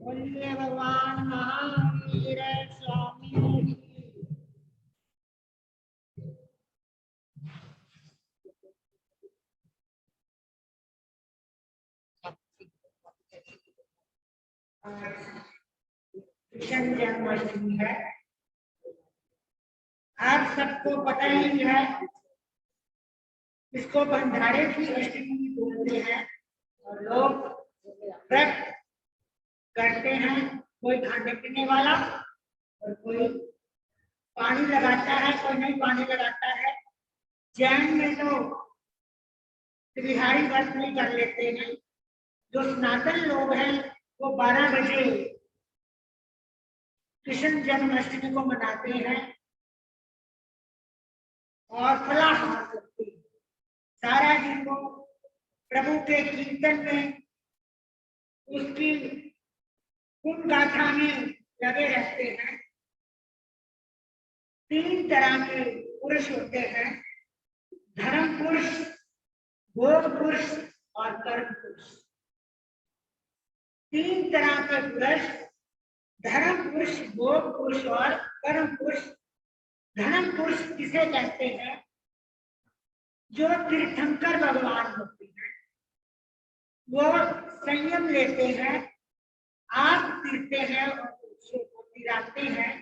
बोलिए भगवान महावीर स्वामी। कृष्ण जन्माष्टमी है, आप सबको पता ही है। इसको भंडारे की अष्टमी बोलते हैं और लोग व्रत करते हैं। कोई खाने पीने वाला और कोई पानी लगाता है, कोई नहीं पानी लगाता है। जैन में तो त्रिहारी व्रत भी कर लेते हैं। जो सनातन लोग हैं वो 12 बजे कृष्ण जन्माष्टमी को मनाते हैं और फलाहार करते हैं। सारा दिन को प्रभु के कीर्तन में, उसकी गुण गाथा में लगे रहते हैं। 3 तरह के पुरुष होते हैं, धर्म पुरुष, भोग पुरुष और कर्म पुरुष। 3 तरह के पुरुष, धर्म पुरुष, भोग पुरुष और कर्म पुरुष। धर्म पुरुष किसे कहते हैं? जो तीर्थंकर भगवान होते हैं, वो संयम लेते हैं, आग पीते हैं और पिराते हैं,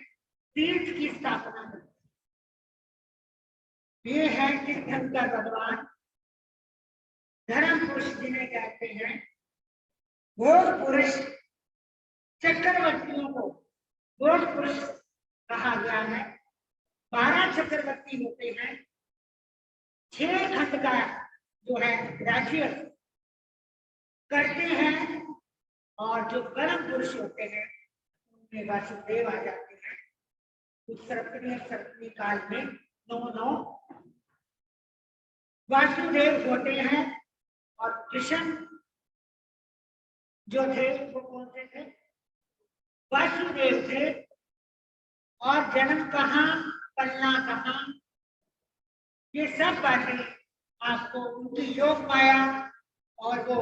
तीर्थ की स्थापना करते हैं। ये है तीर्थंकर भगवान। धर्म पुरुष जिन्हें कहते हैं। भोग पुरुष, चक्रवर्तियों को भोग पुरुष कहा गया है। 12 चक्रवर्ती होते हैं। 6 खंड का जो है राज्य करते हैं और जो कर्म पुरुष होते हैं उनमें वासुदेव आ जाते हैं। उस सर्पनी काल में 9 वासुदेव होते हैं। और कृष्ण जो थे वो कौन से थे? वासुदेव थे। और जन्म कहाँ, पलना कहाँ, ये सब बातें आपको उनकी योग माया और वो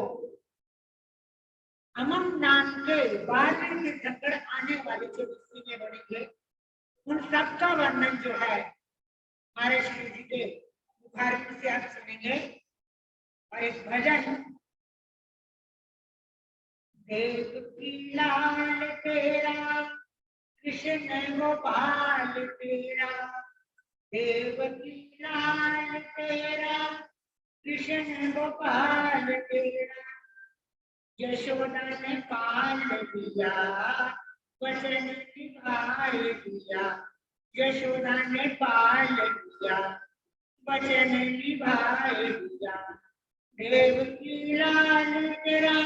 अमम नाम के बाद के संकट आने वाले जो विषय में बनेंगे, उन सबका वर्णन जो है हमारे श्री जी के मुखारबिंद से आप सुनेंगे। और एक भजन, देव की लाल तेरा कृष्ण गोपाल तेरा, देव की लाल तेरा कृष्ण गोपाल तेरा, यशोदा ने पाल दिया वचन निभाए दिया, यशोदा ने पाल दिया वचन निभाए दिया। देव की लाल तेरा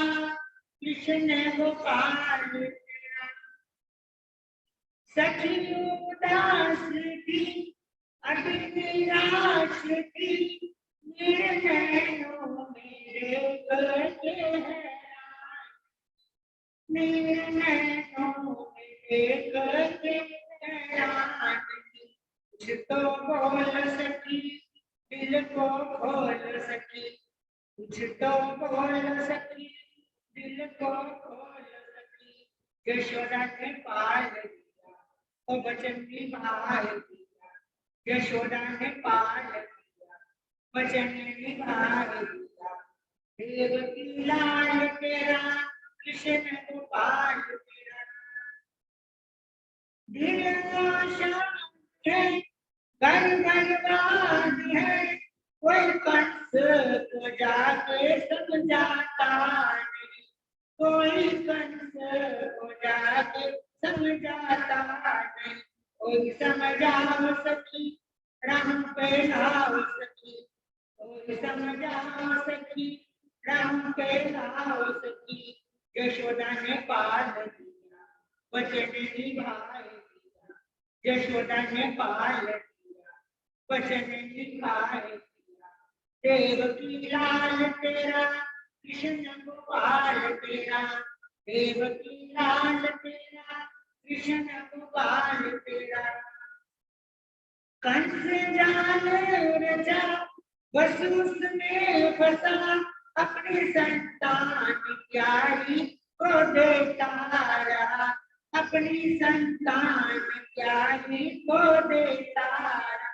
कृष्ण गोपाल तेरा, सखी उदास थी अभी निराश थी, मेरे नैनों मेरे करते हैं, मेरे नैनों मेरे करते हैं। कुछ तो बोल सकी दिल को खोल सकी, कुछ तो बोल सकी दिल को खोल सकी, यशोदा ने पाल दिया और वचन निभाए दिया, यशोदा ने पाल दिया वचन निभाए दिया। देव की लाल तेरा कृष्ण गोपाल तेरा, दिल शांत है घर बर्बाद है, कोई कंस को जाके समझाता नहीं, कोई कंस को जाके समझाता नहीं। कोई समझाओ सखी राम पे लाओ सखी, कोई समझाओ सखी राम पे लाओ सखी, यशोदा ने पाल दिया वचन निभाए दिया, यशोदा ने पाल दिया वचन निभाए दिया। देव की लाल तेरा कृष्ण गोपाल तेरा, देव की लाल तेरा कृष्ण गोपाल तेरा। कंस जाल रचा बस उसमें फंसा अपनी संतान प्यारी को देता रहा, अपनी संतान प्यारी को देता रहा।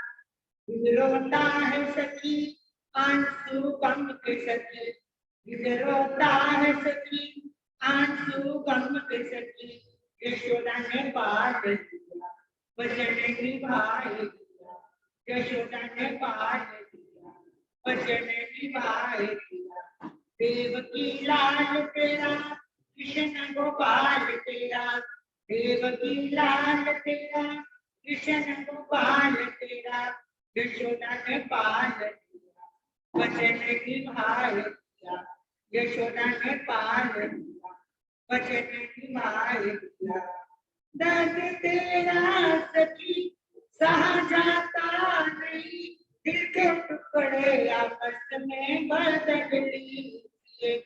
रोता है सखी आंसू गम के सखी, रोता है सखी आंसू गम के सखी। यशोदा ने पार दिया वचन निभाए दिया, यशोदा ने पार दिया वचन निभाए दिया। देवकी लाल तेरा कृष्ण गोपाल तेरा, देवकी लाल तेरा कृष्ण गोपाल तेरा। यशोदा ने पाल दिया वचन निभाए दिया, यशोदा ने पाल दिया वचन निभाए दिया। दर्द तेरा सखी सहा जाता नहीं, दिल के टुकड़े आपस में बदल लीजिए,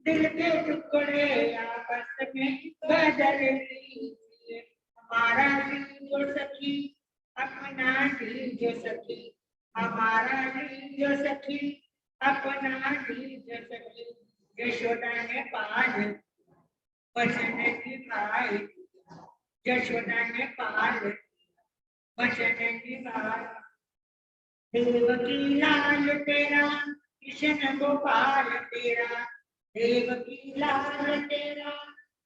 दिल के टुकड़े आपस में बदल लीजिए। हमारा दिल जो सखी अपना दिल जो सखी, हमारा दिल जो सखी अपना दिल जो सखी। यशोदा ने पाल वचन निभाए दिया, यशोदा ने पाल वचन निभाए। देवकी लाल तेरा कृष्ण गोपाल तेरा, देवकी लाल तेरा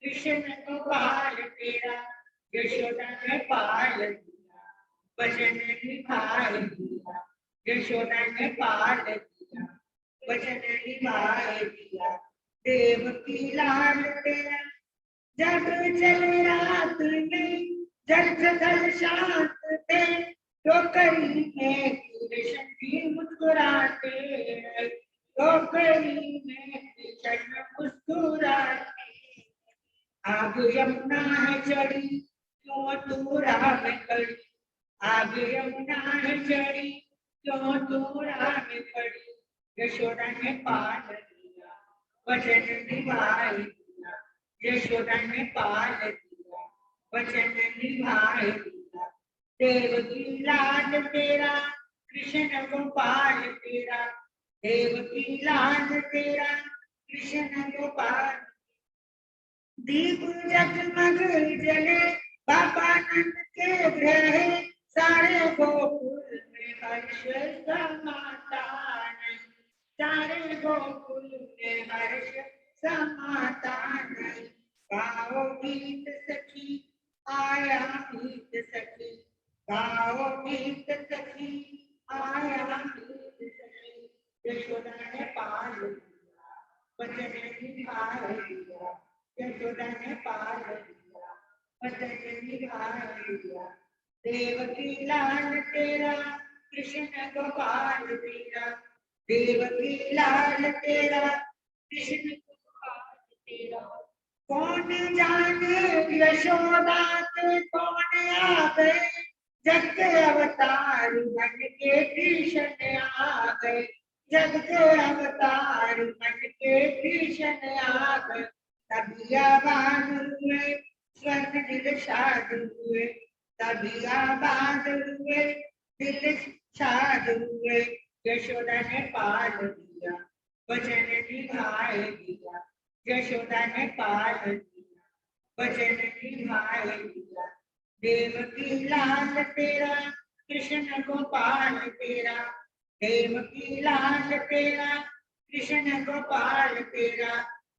कृष्ण गोपाल तेरा। यशोदा ने पाल दिया वचन निभाए दिया, यशोदा ने पाल दिया वचन निभाए दिया। देवकी लाल तेरा जब चले रात में जग जल शांत थे, टोकरी में कृष्ण भी मुस्कुराते हैं, टोकरी में कृष्ण मुस्कुराते। आग यमुना है चढ़ी क्यों तू राह में खड़ी, आग यमुना है चढ़ी क्यों तू राह में खड़ी। यशोदा ने पाल दिया वचन निभाए दिया, यशोदा ने पाल दिया वचन निभाए दिया। देवकी लाल तेरा कृष्ण गोपाल तेरा, देवकी लाल तेरा कृष्ण गोपाल। दीप जगमग जले बाबा नंद के ग्रह, सारे गोकुल में हर्ष समाता नहीं, सारे गोकुल में हर्ष समाता नहीं। गाओ गीत सखी आया गीत सखी, गाओ गीत सखी आया गीत सखी। यशोदा ने पाल दिया वचन निभाए दिया, यशोदा ने पाल दिया वचन निभाए दिया। देवकी लाल तेरा कृष्ण गोपाल तेरा, देवकी लाल तेरा कृष्ण गोपाल तेरा। कौन जाने यशोदा के कौन आ गए, जग के अवतार बन के कृष्ण आ गए, जग के अवतार बन के कृष्ण आ गए। तभी आबाद हुए स्वर्ण दिल शाद हुए, तभी आबाद हुए दिल शाद हुए। यशोदा ने पाल दिया वचन निभाए दिया, यशोदा ने पाल दिया वचन निभाए दिया। देवकी लाल तेरा कृष्ण गोपाल तेरा, देवकी लाल तेरा कृष्ण गोपाल तेरा।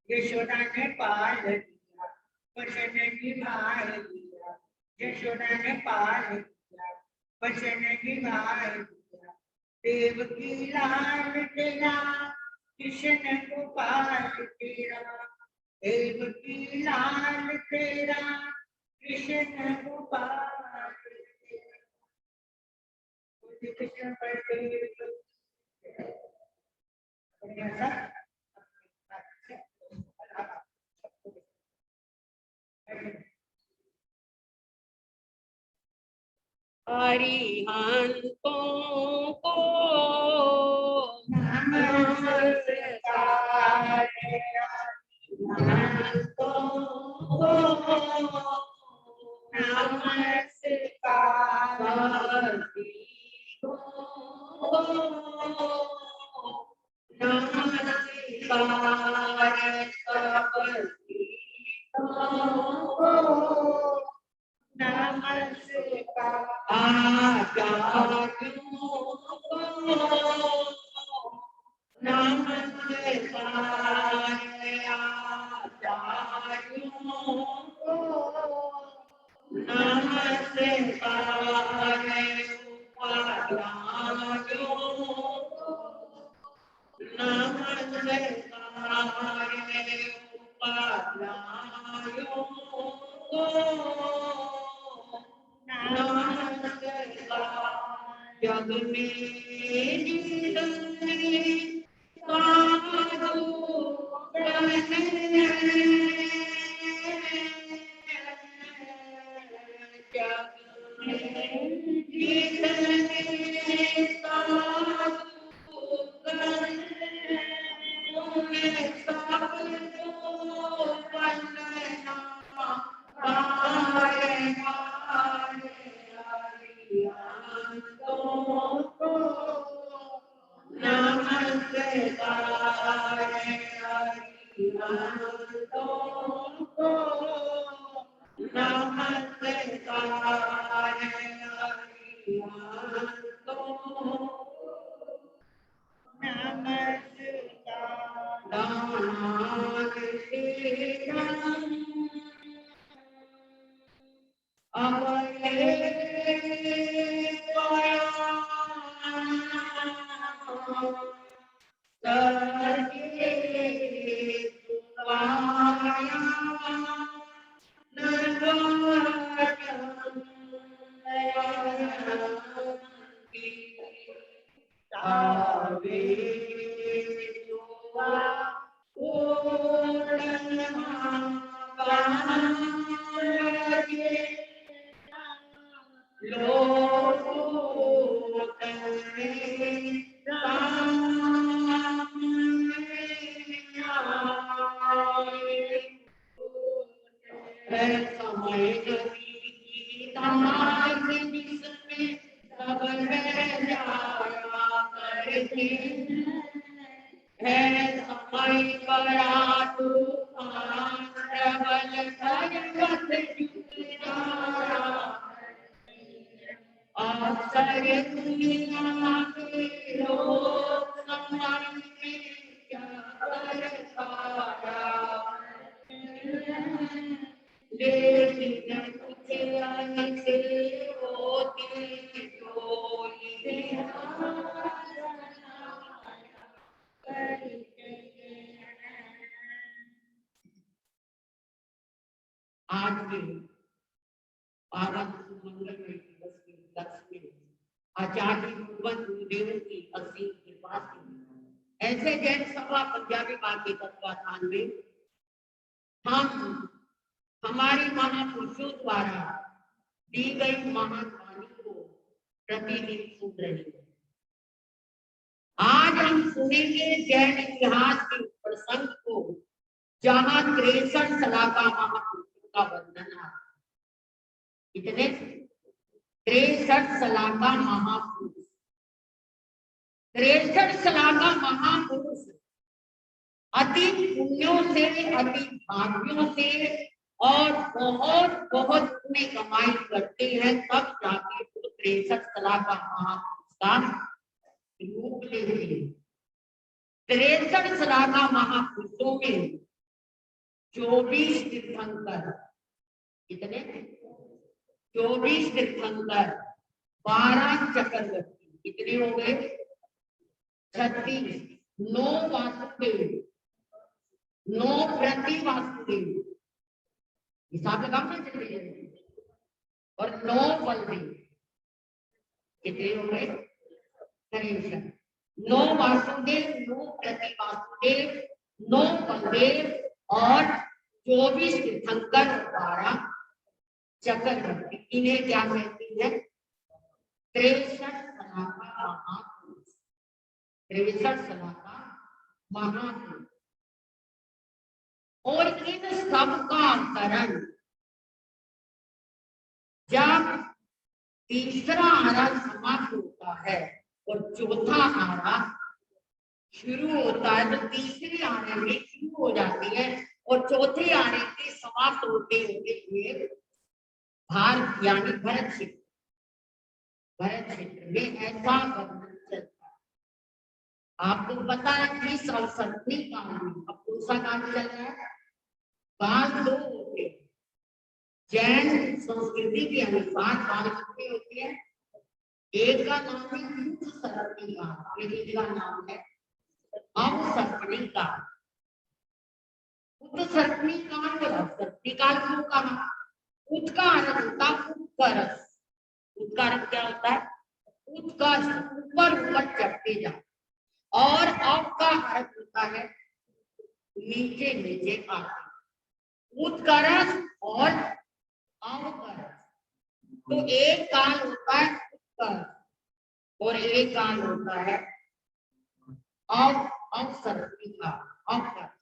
यशोदा ने पाल दिया वचन निभाए दिया, यशोदा ने पाल दिया वचन निभाए दिया। देवकी लाल तेरा कृष्ण गोपाल तेरा, देवकी लाल तेरा कृष्ण गोपाल तेरा। कृष्ण अरिहंतों को नमस्कार, अरिहंतों को नमस्कार, भक्ति को नमस्कार सब नमस्कार आचार्यों को नमस्कार आचार्यों को नमस्कार उपाध्यायों को नमस्कार उपाध्यायों को नमस्कार जग में जितने साधु बने जग में जितने साधु बने उन्हें सबको वंदना गाए गाए हरियांतों को नमस्कार हरियांतों को नमस्कार हरियांतों दानाग शीलम अवये सर्गे सुवाया नवरत्नयन्ति तावे सुवा पूर्णमावागे लोकोत्तरे समय तमाम जिसमें सब जाया करते है समय बड़ा तूफान प्रबल पर्वत झुक जाया अवसर दुनिया के लोग समय में क्या कर पाया लेकिन कुछ ऐसे होते जो आज के पावन सुमंगल दिवस के उपलक्ष्य में आचार्य भगवत गुरुदेव की असीम कृपा से ऐसे जैन सभा पंजाबी बात के तत्वाधान में हम हमारे महापुरुषों द्वारा दी गई महावाणी को प्रतिदिन सुन रहे हैं। आज हम सुनेंगे जैन इतिहास के प्रसंग को जहाँ 63 सलाका महापुरुषों का वर्णन है। कितने 63 सलाका महापुरुष 63 सलाका महापुरुष अति पुण्यों से अति भाग्यों से और बहुत बहुत पुण्य कमाई करते हैं तब जाके तो 63 सलाका महापुरुष का रूप लेते हैं। 63 सलाका महापुरुषों में 24 तीर्थंकर कितने 24 तीर्थंकर 12 चक्रवर्ती कितने हो गए 36 9 वासुदेव 9 प्रति वासुदेव हिसाब लगाओ ना चलिए और 9 बलदेव कितने हो गए 63 9 वासुदेव 9 प्रति वासुदेव 9 बलदेव और 24 तीर्थंकर 12 चक्रवर्ती इन्हें क्या कहती है 63 सलाका महापुरुष 63 सलाका महापुरुष। और इन सब का अवतरण जब तीसरा आरा समाप्त होता है और चौथा आरा शुरू होता है तो तीसरी आने में शुरू हो जाती है और चौथी आने की समाप्त होते हुए भारत यानी भरत क्षेत्र में ऐसा वर्णन चलता है। आपको पता है कि सप्तमी काल में अब कौन सा काल चल रहा है? काल दो होते हैं। जैन संस्कृति के अनुसार काल कितने होते हैं? एक का नाम है उत्सर्पणी काल, एक का नाम है अवसर्पणी काल। उत्सर्पणी काल और अवसर्पणी काल क्यों कहा? उत का अर्थ होता है उत्कर्ष। उत का अर्थ क्या होता है? उत्कर्ष, ऊपर ऊपर चढ़ते जाओ। और अव का अर्थ होता है नीचे नीचे आते। उत्कर्ष और अवकर्ष। तो एक काल होता है उत्कर्ष और एक काल होता है अवसर्पणी काल, अवकर्ष।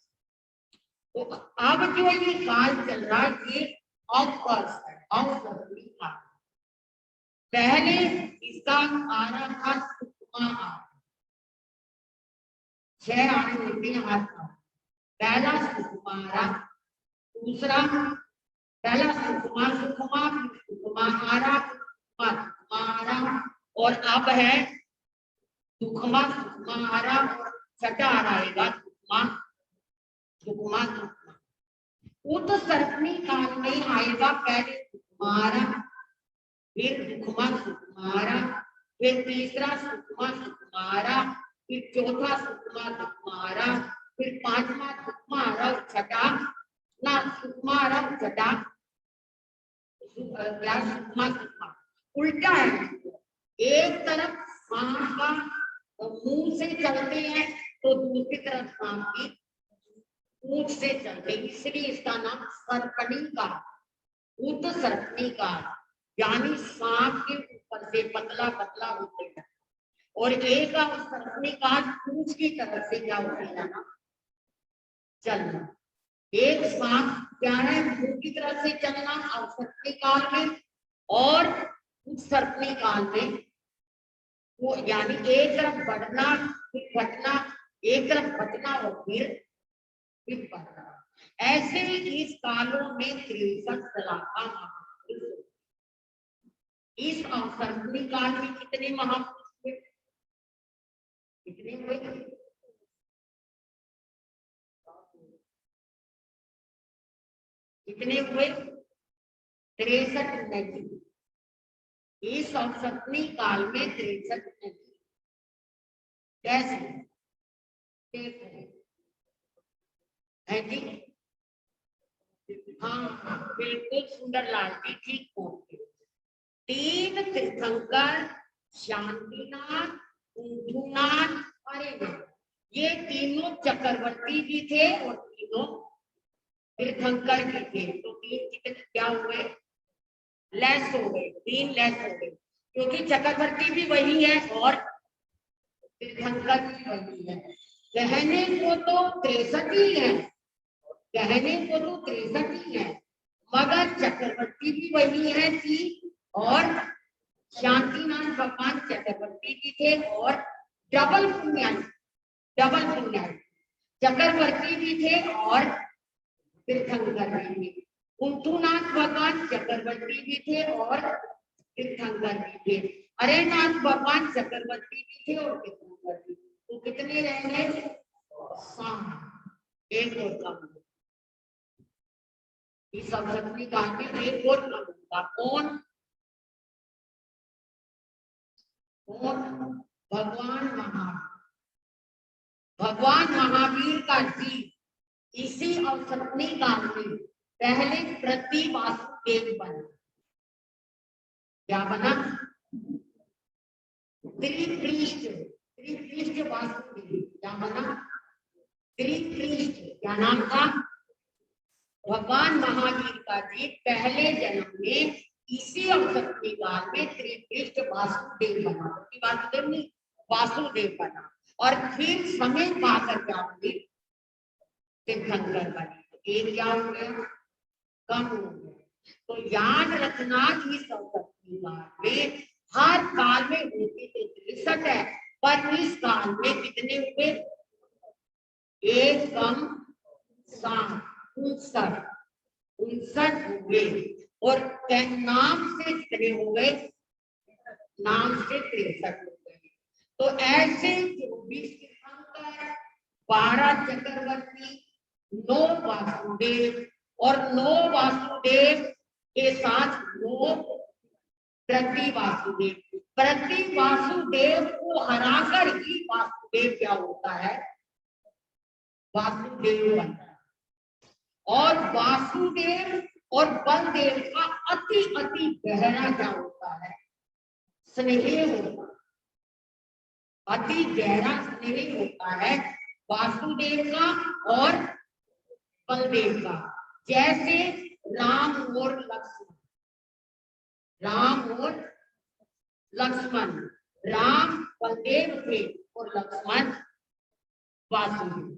तो अब जो ये काल चल रहा है ये अवकर्ष है, अवसर्पणी काल। पहले इसका आरंभ था सुकुमा आर, 6 आने होते हैं हाथ का। पहला सुकुमारा, दूसरा पहला सुकुमा सुकुमा सुकुमारा सुकुमारा, और अब है सुकुमा सुकुमारा, छठा आ आएगा सुकुमा सुकुमा सुकुमा। उत्सर्पणी काल में आएगा पहले सुकुमारा, फिर सुकुमा सुकुमारा, फिर तीसरा सुकुमा सुकुमारा, फिर चौथा सुकुमा सुकुमारा, फिर पांचवा सुकुमारा और छठा ना सुकुमारा और छठा क्या सुकुमा सुकुमा। उल्टा है, एक तरफ सांप का मुंह से चलते हैं तो दूसरी तरफ सांप की पूंछ से चलते, इसलिए इसका नाम सर्पणी काल, उत्सर्पणी काल। यानी सांप के ऊपर से पतला पतला होते जाना, और एक अवसर्पणी काल पूंछ की तरफ से क्या होते जाना, चलना। एक सांप क्या है, मुंह की तरफ से चलना अवसर्पणी काल में, और उत्सर्पणी काल में वो यानी एक तरफ बढ़ना फिर घटना, एक तरफ घटना और फिर बढ़ना। ऐसे इस कालों में 63 सलाखा महापुरुष। इस अवसर्पणी काल में कितने महापुरुष हुए? कितने हुए? कितने हुए? 63 नहीं। इस अवसर्पणी काल में 63 नहीं। कैसे? है जी? हाँ बिल्कुल सुंदर लाल जी ठीक बोलते। 3 तीर्थंकर, शांतिनाथ, कुंथुनाथ, अरेनाथ, ये तीनों चक्रवर्ती भी थे और तीनों तीर्थंकर भी थे। तो 3 कितने क्या हुए? लेस हो गए, 3 लेस हो गए, क्योंकि चक्रवर्ती भी वही है और तीर्थंकर भी वही है। कहने को तो 63 ही है, कहने को तो 63 ही है, मगर चक्रवर्ती भी वही है 3 और शांतिनाथ भगवान चक्रवर्ती भी थे और डबल पुण्याई चक्रवर्ती भी थे और तीर्थंकर भी थे। कुंथुनाथ भगवान चक्रवर्ती भी थे और तीर्थंकर भी थे। अरेनाथ भगवान चक्रवर्ती भी थे और तीर्थंकर भी। तो कितने रह गए? 7। एक और कम। इस अवसर्पणी काल में एक और कम होगा। कौन? भगवान महावीर का जी इसी अवसर्पणी काल में पहले प्रति वासुदेव बना। क्या बना? त्रिपृष्ठ वासुदेव। क्या बना? त्रिपृष्ठ। क्या नाम था? भगवान महावीर का जी पहले जन्म में इसी अवसर्पणी काल में त्रिपृष्ठ वासुदेव बना। वासुदेव नहीं, वासुदेव बना, और फिर समय पाकर क्या हुए? तीर्थंकर बने। एक क्या हो गया? कम हो गया। तो याद रखना कि इस अवसर्पणी काल में हर काल में होती तो 63 है, पर इस काल में कितने हुए? एकम 59 59 हुए और नाम से कितने हो गए, नाम से 63 हो गए। तो ऐसे 24 तीर्थंकर, 12 चक्रवर्ती, 9 वासुदेव और 9 वासुदेव के साथ 9 प्रति वासुदेव। प्रति वासुदेव को हराकर ही वासुदेव क्या होता है, वासुदेव बनता है। और वासुदेव और बलदेव का अति अति गहरा क्या होता है, स्नेह होता है, अति गहरा स्नेह होता है वासुदेव का और बलदेव का। जैसे राम और लक्ष्मण, राम और लक्ष्मण, राम बलदेव थे और लक्ष्मण वासुदेव।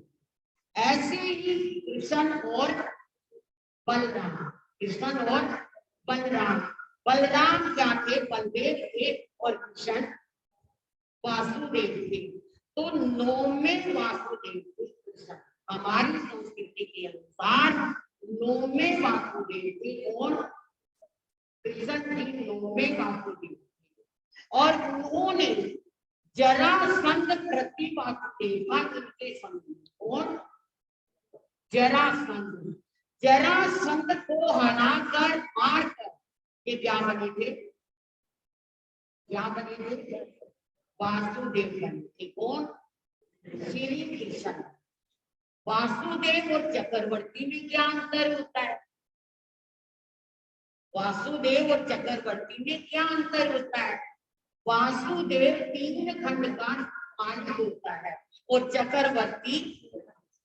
ऐसे ही कृष्ण और बलराम, कृष्ण और बलराम, बलराम क्या थे, बलदेव थे और कृष्ण वासुदेव थे। तो 9वें वासुदेव थे कृष्ण। हमारी संस्कृति के अनुसार 9वें वासुदेव थे और कृष्ण जी 9वें वासुदेव थे। और उन्होंने जरासंध प्रति वासुदेव का इनके संग और जरासंध, जरासंध को हराकर मारकर ये क्या बने थे, क्या बने थे, वासुदेव बने थे। कौन, श्री कृष्ण। वासुदेव और चक्रवर्ती में क्या अंतर होता है, वासुदेव और चक्रवर्ती में क्या अंतर होता है। वासुदेव 3 खंड का मालिक होता है और चक्रवर्ती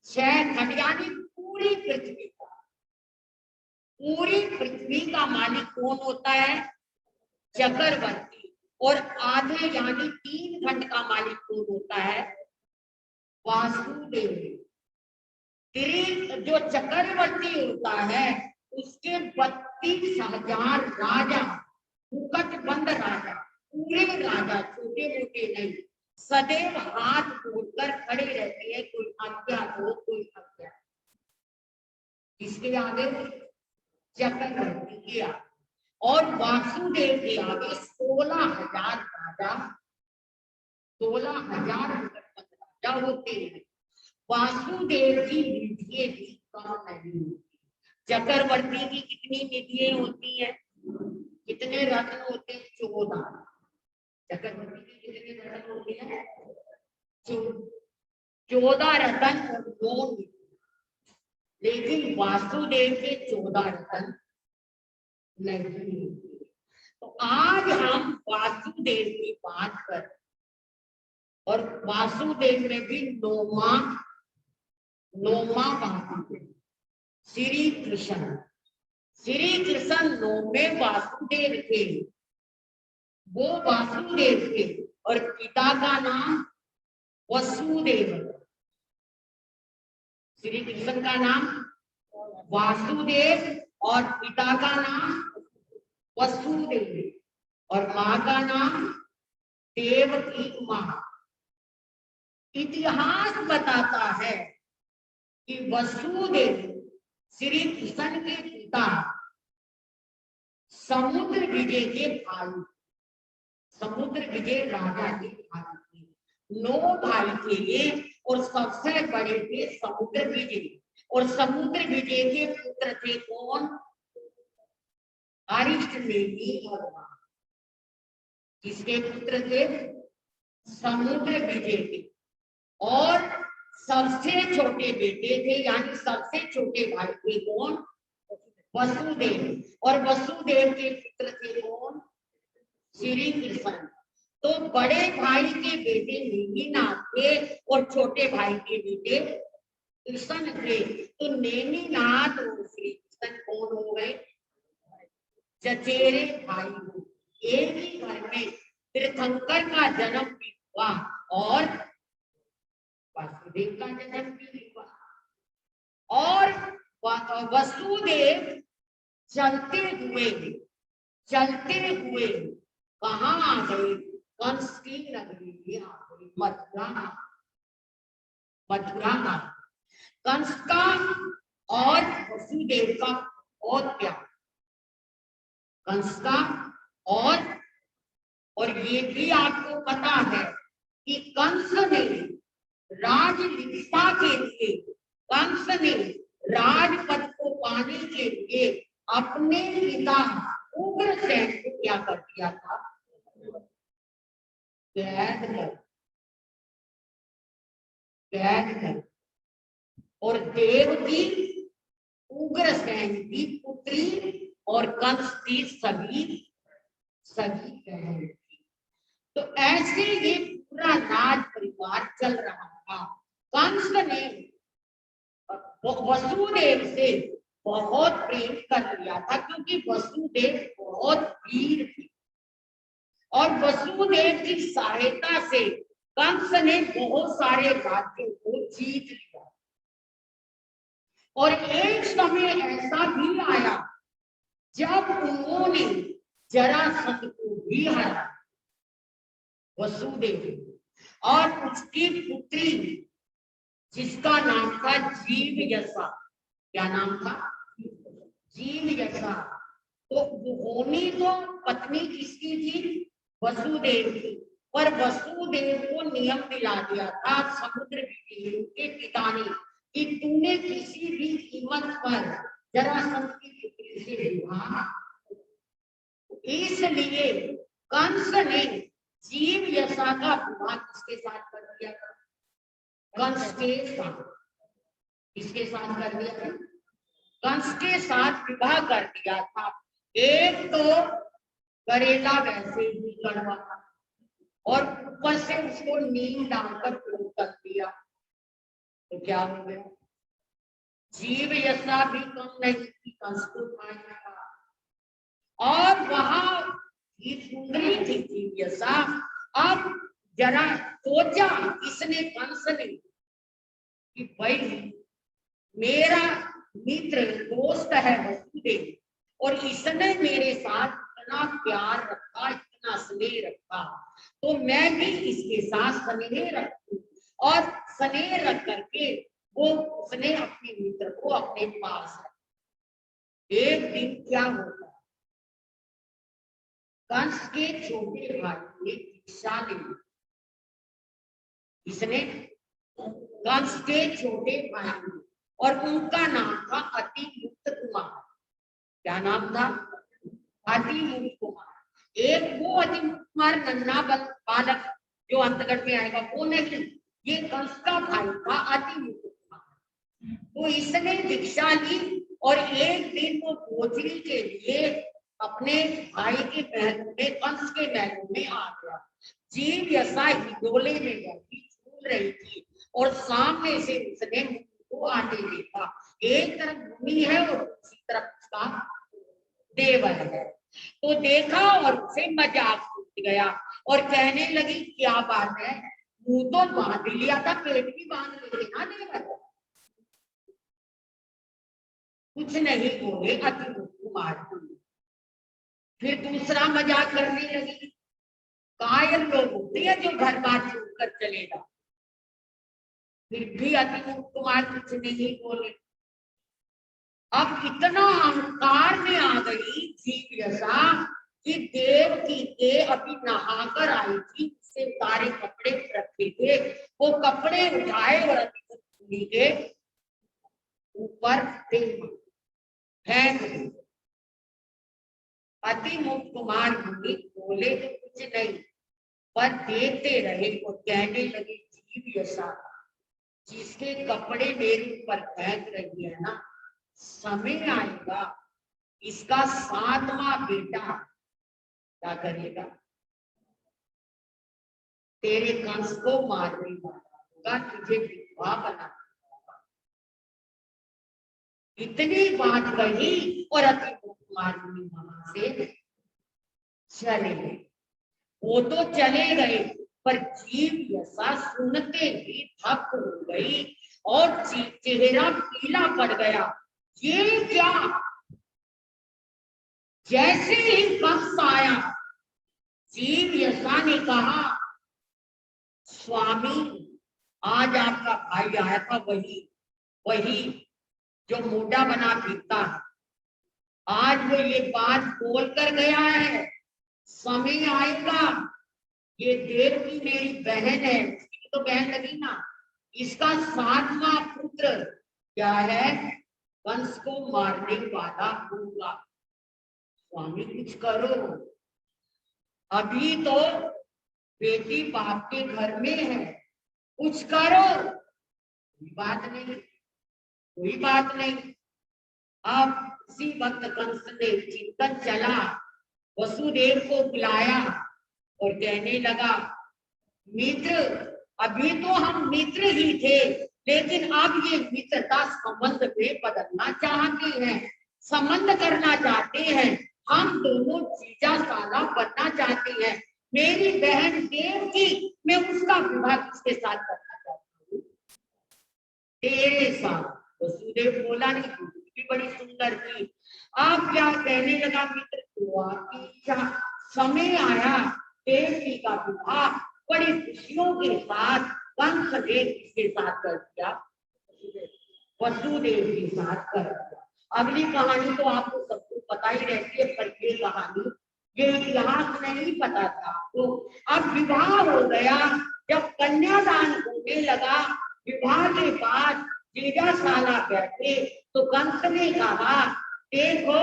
6 खंड यानी पूरी पृथ्वी का, पूरी पृथ्वी का मालिक कौन होता है, चक्रवर्ती। और आधे यानी 3 खंड का मालिक कौन होता है, वासुदेव। जो चक्रवर्ती होता है उसके 32,000 राजा, मुकटबंद राजा, पूरे राजा, छोटे मोटे नहीं, सदैव हाथ जोड़कर खड़े रहते हैं, कोई आज्ञा हो कोई आज्ञा। इसके आगे चक्रवर्ती के आगे और वासुदेव के आगे 16,000 राजा, 16,000 राजा होते हैं। वासुदेव की निधिये भी कम नहीं होती। चक्रवर्ती की कितनी निधिये होती है, कितने रत्न होते हैं, 14। चक्रवर्ती की कितने रत्न होते हैं, 14 रत्न और 9 निधिये। लेकिन वासुदेव के 14 रत्न नहीं। तो आज हम वासुदेव की बात कर, और वासुदेव में भी 9वां वासुदेव श्री कृष्ण। श्री कृष्ण 9वें वासुदेव थे, वो वासुदेव थे और पिता का नाम वसुदेव। श्री कृष्ण का नाम वासुदेव और पिता का नाम वसुदेव और माँ का नाम देवकी माँ। इतिहास बताता है कि वसुदेव श्री कृष्ण के पिता समुद्र विजय के भाई, समुद्र विजय राजा के भाई थे। 9 भाई थे ये और सबसे बड़े थे समुद्र विजय। और समुद्र विजय के पुत्र थे कौन, अरिष्टनेमि भगवान। किसके पुत्र थे, समुद्र विजय के। और सबसे छोटे बेटे थे यानी सबसे छोटे भाई थे कौन, वसुदेव। और वसुदेव के पुत्र थे कौन, श्री कृष्ण। तो बड़े भाई के बेटे नेमिनाथ थे और छोटे भाई के बेटे कृष्ण थे। तो नेमिनाथ और श्री कृष्ण कौन हो गए, चचेरे भाई हो। एक ही घर में तीर्थंकर का जन्म भी हुआ और वासुदेव का जन्म भी हुआ। और वसुदेव चलते हुए कहाँ आ गए, कंस की नगरी में आ गए, मथुरा। कंस का और वसुदेव का बहुत प्यार, कंस का और ये भी आपको पता है कि कंस ने राजनिष्ठा के लिए, कंस ने राजपद को पाने के लिए अपने पिता उग्रसेन को क्या कर दिया था? कैद कर। और देवकी उग्रसेन की पुत्री और कंस की सगी बहन थी। तो ऐसे ये पूरा राज परिवार चल रहा था। कंस ने वसुदेव से बहुत प्रेम कर लिया था, क्योंकि वसुदेव बहुत वीर थे और वसुदेव की सहायता से कंस ने बहुत सारे राज्यों को जीत लिया। और एक समय ऐसा भी आया जब उन्होंने जरासंध को भी हराया, वसुदेव और उसकी पुत्री जिसका नाम था जीवयशा। क्या नाम था? जीवयशा। तो होनी तो पत्नी किसकी थी? वसुदेव की। पर वसुदेव को नियम दिला दिया था समुद्र के पिता ने कि तूने किसी भी कीमत पर जरासंध की पुत्री से विवाह। इसलिए कंस ने जीवयशा का विवाह किसके साथ कर दिया था? कंस के साथ। किसके साथ कर दिया था? कंस के साथ विवाह कर दिया था। एक तो करेला वैसे ही कड़वा और ऊपर से उसको नीम डालकर प्रयोग कर दिया, तो क्या हो गया? जीवयशा भी कम नहीं थी, कंस को खाया था। और वहां सुंदरी थी जीवयशा। अब जरा सोचा इसने, कंस ने, कि भाई मेरा मित्र दोस्त है वसुदेव और इसने मेरे साथ इतना प्यार रखा, इतना स्नेह रखा, तो मैं भी इसके साथ स्नेह रखूं। और स्नेह रख करके वो उसने अपने मित्र को अपने पास रखा। एक दिन क्या होता, कंस के छोटे भाई ने दीक्षा ली। इसने कंस के छोटे भाई ने, और उनका नाम था अतिमुक्त कुमार। क्या नाम था? अतिमुक्त कुमार। एक वो अतिमुक्त कुमार नन्हा बालक जो अंतगढ़ में आएगा वो नहीं, ये कंस का भाई था अतिमुक्त कुमार। तो इसने दीक्षा ली और एक दिन वो भोजरी के लिए अपने भाई के महल में, कंस के महल में आ गया। जीवयशा हिंडोले में बैठी झूल रही थी और सामने से उसने को आते देखा। एक तरफ भूमि है और दूसरी तरफ उसका देवर है। तो देखा और उसे मजाक सूझ गया और कहने लगी क्या बात है, मुंह तो बांध लिया था, पेट भी बांध लेते ना देवर। कुछ नहीं बोले अतिमुक्त कुमार। फिर दूसरा मजाक करने लगी। कायर लोग होते हैं जो घर बार छोड़कर चलेगा। फिर भी अतिमुक्त कुमार कुछ नहीं बोले। अब इतना अहंकार में आ गई जीवयशा कि देवकी के अभी नहाकर आई थी, उससे सारे कपड़े रखे थे, वो कपड़े उठाए और अतिमुक्त के ऊपर फेंक दिए। अतिमुक्त कुमार मुनि बोले तो कुछ नहीं, पर देखते रहे और कहने लगे जीवयशा जिसके कपड़े मेरे ऊपर फेंक रही है ना, समय आएगा इसका 7वां बेटा क्या करेगा? तेरे कंस को मारने वाला होगा, तुझे विधवा बना। इतनी बात कही और अतिमुक्त कुमार मुनि वहां से चले गए। वो तो चले गए, पर जीवयशा सुनते ही थक हो गई और चेहरा पीला पड़ गया। ये क्या? जैसे ही कंस आया, जीवयशा ने कहा स्वामी आज आपका भाई आया था, वही वही जो मोटा बना फिरता है, आज वो ये बात बोल कर गया है, समय आएगा, ये देव की मेरी बहन है, उसकी तो बहन लगी ना, इसका 7वां पुत्र क्या है, कंस को मारने वाला होगा। स्वामी कुछ करो, अभी तो बेटी बाप के घर में है, कुछ करो। कोई बात नहीं, कोई बात नहीं। अब इसी वक्त कंस ने चिंतन चला, वसुदेव को बुलाया और कहने लगा, मित्र, अभी तो हम मित्र ही थे, लेकिन अब ये मित्रता संबंध में बदलना चाहते हैं, संबंध करना चाहते हैं, हम दोनों जीजा साला बनना चाहते हैं। मेरी बहन देव की, मैं उसका विवाह किसके साथ करना चाहता हूँ, तेरे साथ। वसुदेव बोला, नहीं भी बड़ी सुंदर थी। आप क्या कहने लगा, मित्र तो आपकी इच्छा, समय आया, देवी का विवाह बड़ी खुशियों के साथ कंस ने किसके साथ कर दिया, वसुदेव के साथ कर दिया। अगली कहानी तो आपको सबको पता ही रहती है, पर ये कहानी, ये इतिहास नहीं पता था आपको। अब विवाह हो गया, जब कन्यादान होने लगा, विवाह के बाद जीजा साला बैठे तो कंस ने कहा, देखो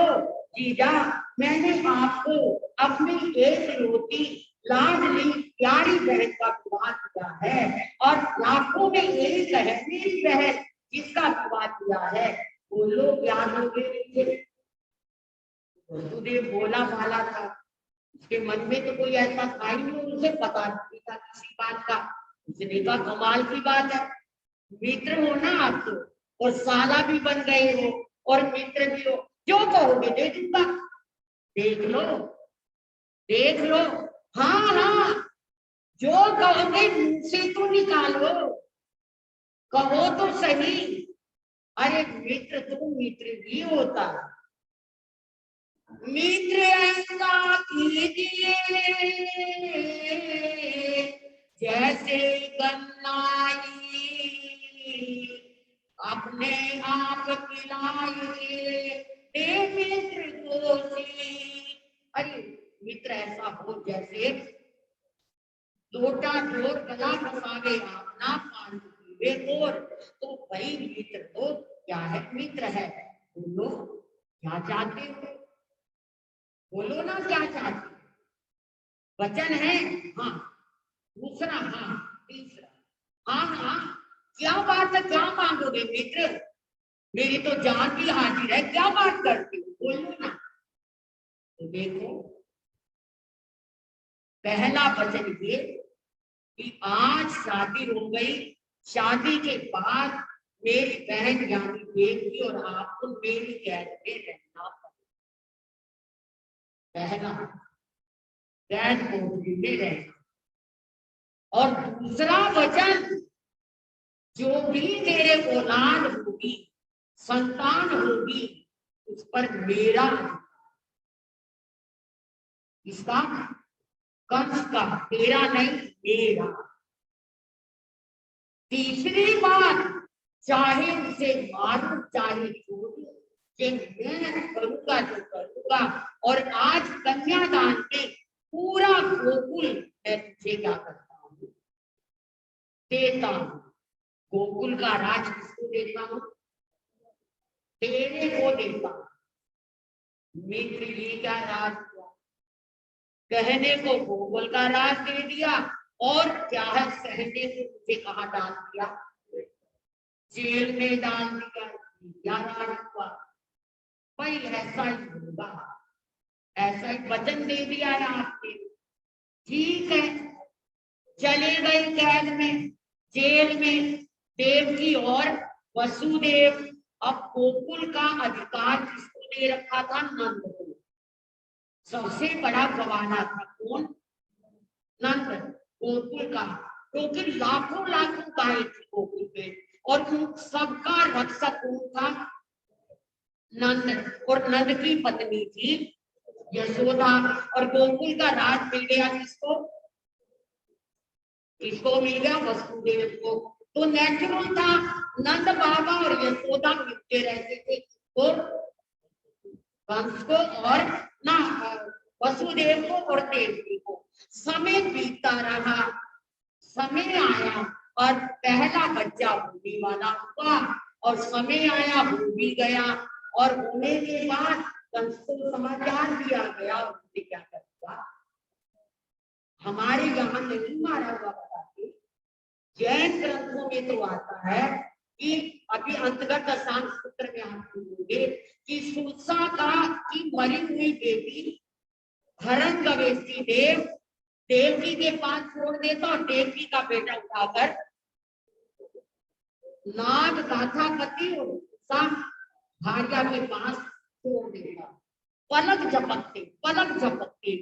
जीजा, मैंने आपको अपनी एक रोटी लाडली प्यारी बहन का विवाह किया है, और लाखों में एक है मेरी बहन जिसका विवाह किया है, बोलो क्या लोगे। वसुदेव बोला भाला था, उसके मन में तो कोई ऐसा था ही नहीं, उसे पता नहीं था किसी बात का। उसने कहा, कमाल की बात है, मित्र हो ना आप तो, और साला भी बन गए हो और मित्र भी हो, जो कहोगे दे दूंगा, देख लो देख लो। हाँ हाँ, जो कहोगे मुंह से तो निकालो, कहो तो सही। अरे मित्र तो मित्र भी होता है, मित्र ऐसा कीजिए जैसे गन्नाई अपने आप खिलाइए, मित्र दोषी। अरे मित्र ऐसा हो जैसे लोटा जोर गला फसावे अपना पान पीवे और, तो भाई मित्र तो क्या है, मित्र है। बोलो क्या चाहते हो, बोलो ना क्या चाहते हो। वचन है हाँ, दूसरा हाँ, तीसरा हाँ हाँ। क्या बात है, क्या मांगोगे मित्र, मेरी तो जान भी हाजिर है, क्या बात करते हो, बोलो ना। तो देखो, पहला वचन ये कि आज शादी हो गई, शादी के बाद मेरी बहन यानी देवी और आपको मेरी कैद में रहना पड़ेगा, कैद कोठरी में रहना। और दूसरा वचन, जो भी तेरे औलाद होगी, संतान होगी, उस पर मेरा, इसका कंस का, तेरा नहीं मेरा। तीसरी बात, चाहे उसे मारूं चाहे छोड़ूं, ये मैं करूंगा जो करूंगा। और आज कन्यादान में पूरा गोकुल मैं तुझे क्या करता हूँ, देता हूँ। गोकुल का राज किसको देता हूँ, तेरे को देता हूँ। मित्र ये क्या राज हुआ, कहने को गोकुल का राज दे दिया, और क्या है, सहने को मुझे कहाँ डाल दिया, जेल में डाल दिया। क्या राज हुआ भाई, ऐसा ही होगा, ऐसा ही वचन दे दिया है आपने। ठीक है, चले गए कैद में, जेल में देवकी और वसुदेव। अब गोकुल का अधिकार किसको दे रखा था, नंद को। सबसे बड़ा गवाना था कौन, नंद, गोकुल का, क्योंकि लाखों लाखों गाय थी गोकुल पे, और उन सबका रक्षक कौन था, नंद। और नंद की पत्नी थी यशोदा। और गोकुल का राज मिल गया किसको, किसको मिल गया, वसुदेव को। तो नेचुरल था नंद बाबा और यशोदा मिलते रहते थे, तो कंस को और ना वसुदेव को और देवकी को। समय बीतता रहा, समय आया और पहला बच्चा होने वाला हुआ और समय आया, हो भी गया। और होने के बाद कंस को समाचार दिया गया और उसने क्या कर दिया, हमारे यहाँ नहीं मारा हुआ बताते, जैन ग्रंथों में तो आता है कि अभी अंतर्गत अशांत सूत्र में आप सुनोगे कि सुरसा का की मरी हुई बेटी हरण गवेशी देव देवकी के पास छोड़ देता और देवकी का बेटा उठाकर नाग गाथापति और भार्या के पास छोड़ देता। पलक झपकते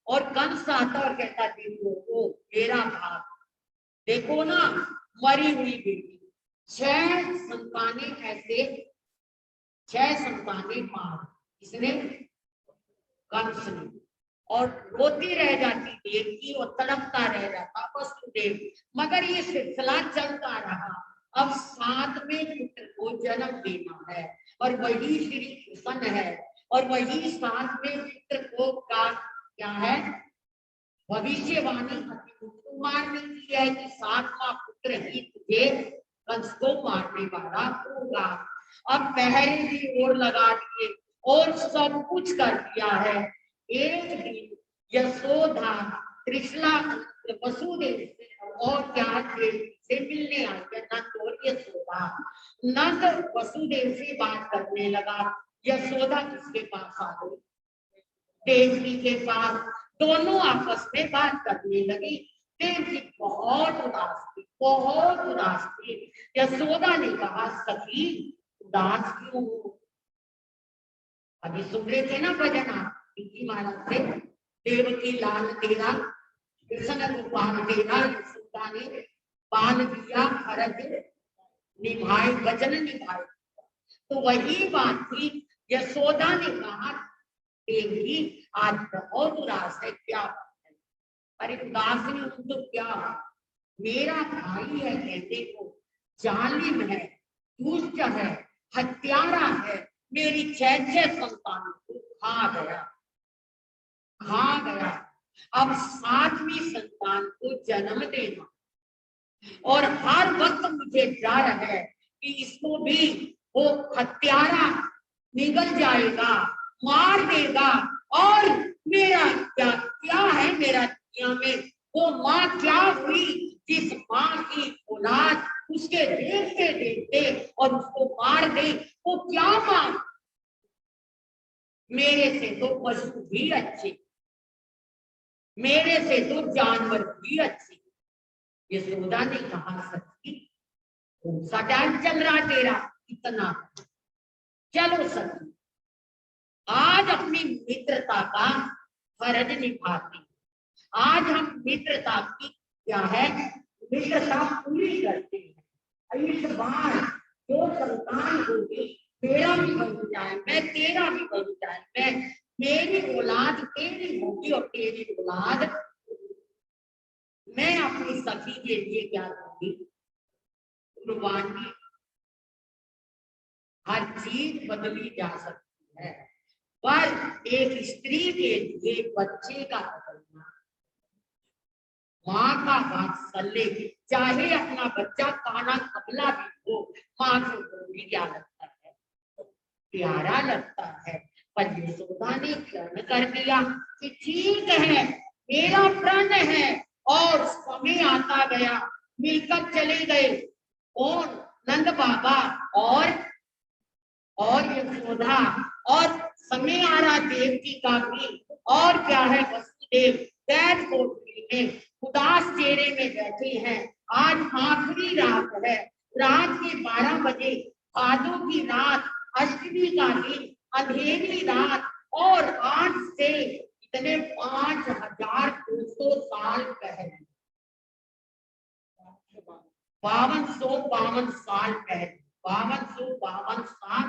और कंस आता और कहता देखो मेरा भाग देखो ना, मरी हुई बेटी, 6 संतानें ऐसे 6 संतानें मार इसने कंस ने, और रोती रह जाती देवकी और तड़पता रह जाता वसुदेव। मगर ये सिलसिला चलता रहा। अब 7वें पुत्र को जन्म देना है और वही श्री कृष्ण है, और वही 7वें पुत्र को का क्या है, भविष्यवाणी कुमार ने की है कि 7वां पुत्र ही तुझे कंस को मारने वाला होगा। अब पहरे भी ओर लगा दिए और सब कुछ कर दिया है। एक दिन यशोदा त्रिशला वसुदेव से और क्या से मिलने आई है नंद और यशोदा। नंद वसुदेव से बात करने लगा, यशोदा किसके पास आ गई, देवकी के पास। दोनों आपस में बात करने लगी। देवकी बहुत उदास थी। यशोदा ने कहा सखी उदास क्यों हो, अभी सुन रहे थे ना भजन आप महाराज से, देवकी लाल तेरा कृष्ण गोपाल तेरा, यशोदा ने बाल दिया फरज निभाए, वचन निभाए। तो वही बात थी, यशोदा ने कहा देवकी आज बहुत उदास है, क्या बात है, अरे उदास नहीं हूं तो क्या, मेरा भाई है कहते को जालिम है, दुष्ट है, हत्यारा है, मेरी 6 संतानों को खा गया। अब 7वीं संतान को जन्म देना और हर वक्त मुझे डर है कि इसको भी वो हत्यारा निगल जाएगा, मार देगा, और मेरा क्या है मेरा दुनिया में, वो माँ क्या हुई जिस माँ की औलाद उसके देखते देखते और उसको मार दे, वो क्या माँ, मेरे से तो पशु भी अच्छे, मेरे से तो जानवर भी अच्छे। यशोदा ने कहा सखी कौन सा टाइम चल रहा तेरा इतना, चलो सखी आज अपनी मित्रता का फर्ज निभाते, आज हम मित्रता की क्या है, मित्रता पूरी करते हैं। इस बार जो संतान होगी मेरा भी बन जाए, मैं तेरा भी बन जाए, मैं मेरी औलाद तेरी होगी और तेरी औलाद, मैं अपनी सखी के लिए क्या करूंगी, कुर्बानी। हर चीज बदली जा सकती है, पर एक स्त्री के लिए बच्चे का बदलना, माँ का वात्सल्य, चाहे अपना बच्चा काना कबला भी हो, माँ को भी क्या लगता है, प्यारा लगता है। पर यशोदा ने प्रण कर दिया कि ठीक है मेरा प्रण है, और समय आता गया, मिलकर चले गए और नंद बाबा और यशोदा, और समय आ रहा देवकी का भी, और क्या है वसुदेव कैद कोठरी में उदास चेहरे में बैठे हैं। आज आखिरी रात है, रात के 12 बजे, भादों की रात, अष्टमी का दिन, अंधेरी रात, और आज से इतने 5200 साल पहले, 5252 साल पहले, 5252 साल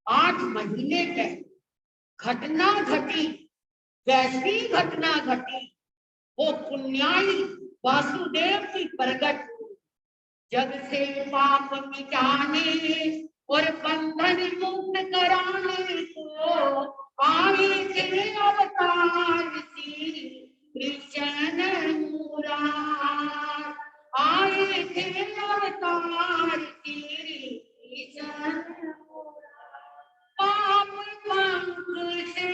8 महीने पहले घटना घटी। कैसी घटना घटी, वो पुण्याई वासुदेव की प्रकट हुई, जग से पाप मिटाने और बंधन मुक्त कराने को आए थे अवतार श्री कृष्ण मुरार। आए थे अवतार श्री कृष्ण पाप पंख से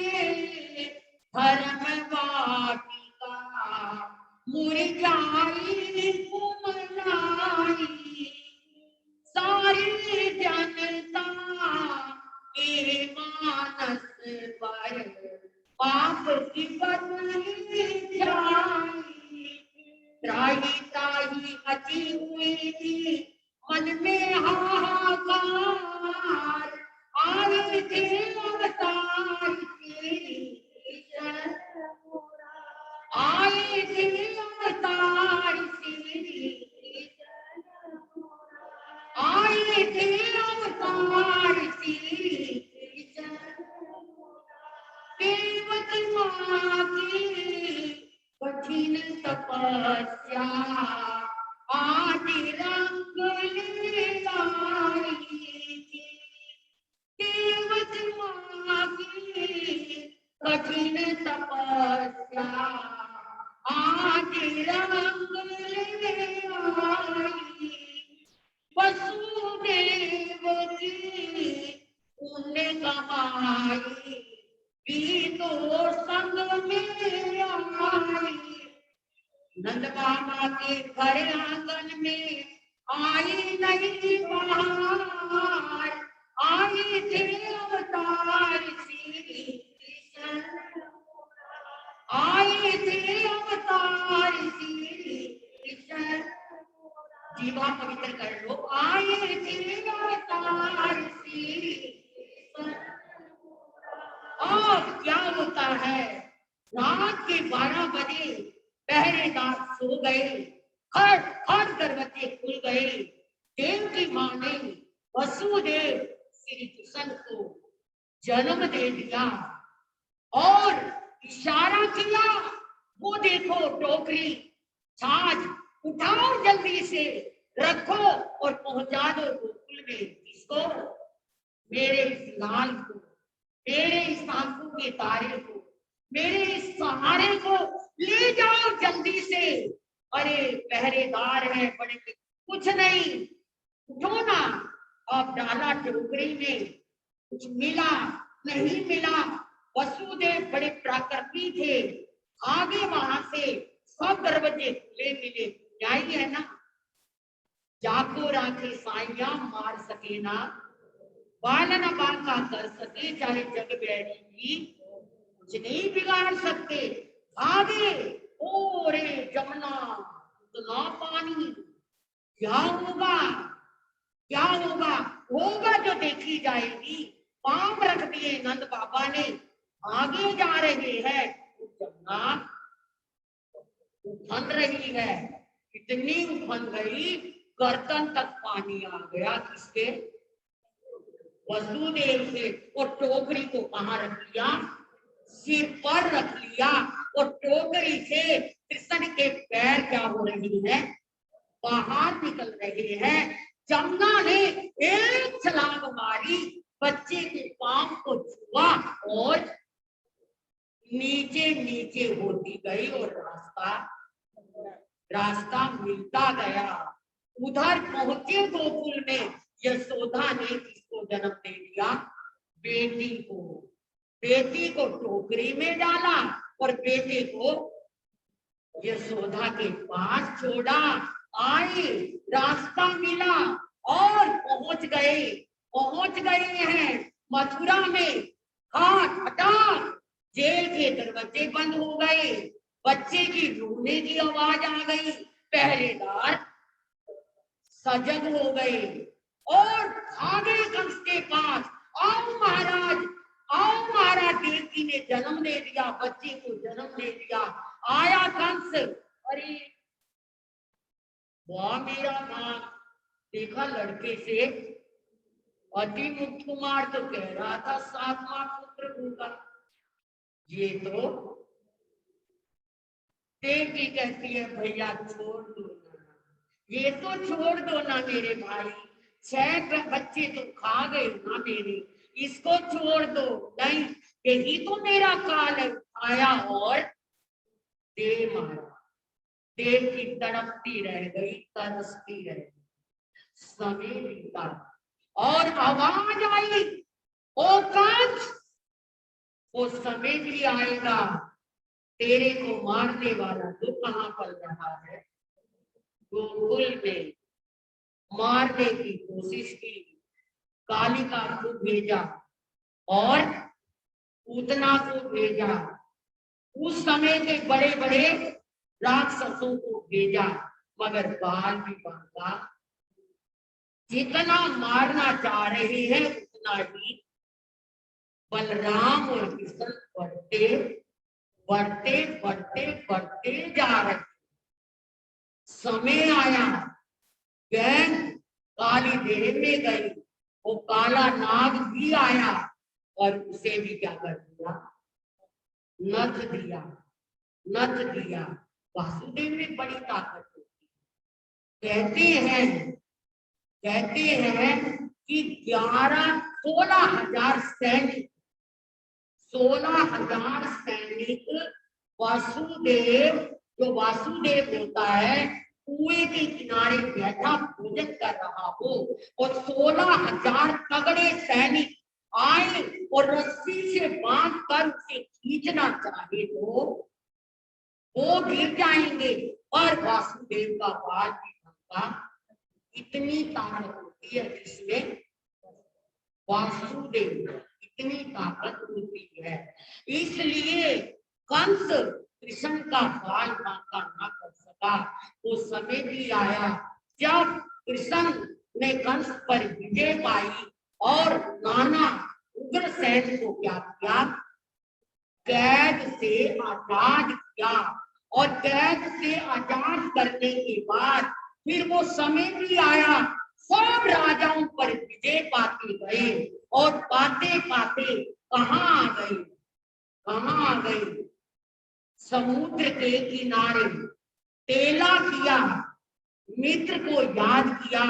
धर्म वाटिका मुरझाई कुमलाई। सारी जनता के मानस पर पाप की बदली छाई। त्राही त्राही मची हुई थी मन में हाहाकार। आए थे अवतार श्री कृष्ण आए थे अवतार श्री कृष्ण आए थे अवतार श्री कृष्ण। देवकी माँ की कठिन तपस्या आज रंग ले आई थी। देवकी माँ की कठिन तपस्या आज रंग ले आई। वसुदेव की पुण्य कमाई भी तो संग में आई। नंद बाबा के घर आंगन में आई नहीं बाहर। आए थे अवतार श्री कृष्ण आए थे अवतार श्री कृष्ण। जीवा पवित्र कर लो। आए थे अवतार श्री कृष्ण। अब क्या होता है, रात के 12 बजे पहरेदार सो गए। खट खट दरवाजे खुल गए। देव की माँ ने वसुदेव श्री कृष्ण को जन्म दे दिया और इशारा किया। वो देखो टोकरी छाछ उठाओ जल्दी से रखो और पहुंचा दो गोकुल में। किसको? मेरे इस लाल को, मेरे इस आंखों के तारे को, मेरे इस सहारे को ले जाओ जल्दी से। अरे पहरेदार है बड़े, कुछ नहीं, उठो ना। अब डाला टोकरी में, कुछ मिला नहीं मिला। वसुदेव बड़े प्राकृतिक थे। आगे वहां से सब दरवाजे खुले मिले। यही है ना, जाको राखे साइया मार सके ना, बालन बांका कर सके चाहे जग बैरी भी कुछ नहीं बिगाड़ सकते। आगे ओ रे जमुना इतना पानी, क्या होगा क्या होगा? होगा जो देखी जाएगी। पांव रख दिए नंद बाबा ने, आगे जा रहे हैं। जमुना उफन रही है, इतनी उफन गई गर्दन तक पानी आ गया। किसके? वसुदेव से। और टोकरी को कहाँ रख लिया? सिर पर रख लिया। और टोकरी से कृष्ण के पैर क्या हो रही है? बाहर निकल रहे हैं। जमुना ने एक छलांग मारी, बच्चे के पांव को छुआ और नीचे नीचे होती गई और रास्ता मिलता गया। उधर पहुंचे गोकुल में। यशोदा ने किसको जन्म दे दिया? बेटी को। बेटी को टोकरी में डाला और बेटे को यशोदा के पास छोड़ा। आए, रास्ता मिला और पहुंच गए हैं मथुरा में। हाथ हटा, जेल के दरवाजे बंद हो गए। बच्चे की रोने की आवाज आ गई। पहरेदार सजग हो गए और आगे कंस के पास। आओ महाराज, आओ महाराज, देवकी ने जन्म दे दिया, बच्चे को जन्म दे दिया। आया कंस, अरे वाह मेरा मां, देखा लड़के से अति मुक्त कुमार तो कह रहा था 7वां पुत्र होगा। ये तो देवकी कहती है भैया छोड़ दो, ये तो छोड़ दो ना मेरे भाई, 6 बच्चे तो खा गए ना मेरे, इसको छोड़ दो। नहीं, यही तो मेरा काल है, आया और दे मारा। देव की तड़पती रह गई, तरसती रह गई। समय बीता और आवाज आई, ओ कंस, वो समय भी आएगा, तेरे को मारने वाला तो कहाँ पल रहा है। गोकुल में मारने की कोशिश की, कालिका को भेजा और पूतना को भेजा, उस समय के बड़े बड़े राक्षसों को भेजा, मगर बाल भी बांधा। जितना मारना चाह रहे हैं उतना ही बलराम और कृष्ण बढ़ते बढ़ते बढ़ते बढ़ते जा रहे। समय आया, गैंग काली देह में गई, वो काला नाग भी आया और उसे भी क्या कर दिया, नथ दिया, नथ दिया। वासुदेव में बड़ी ताकत होती है। कहते हैं कि 16,000 सैनिक, 16,000 सैनिक वासुदेव, जो वासुदेव होता है कुएं के किनारे बैठा भोजन कर रहा हो और 16,000 तगड़े सैनिक आए और रस्सी से बांध कर उसे खींचना चाहे तो वो गिर जाएंगे। और वासुदेव का बाल भी बनता, इतनी ताकत होती है जिसमें वासुदेव, इतनी ताकत होती है। इसलिए कंस कृष्ण का बाल बांका ना कर सका। वो समय भी आया जब कृष्ण ने कंस पर विजय पाई और नाना उग्रसेन को क्या किया, कैद से आजाद किया। और कैद से आजाद करने के बाद फिर वो समय भी आया, सब राजाओं पर विजय पाते गए और पाते पाते कहाँ आ गए, कहाँ आ गए, समुद्र के किनारे तेला किया, मित्र को याद किया,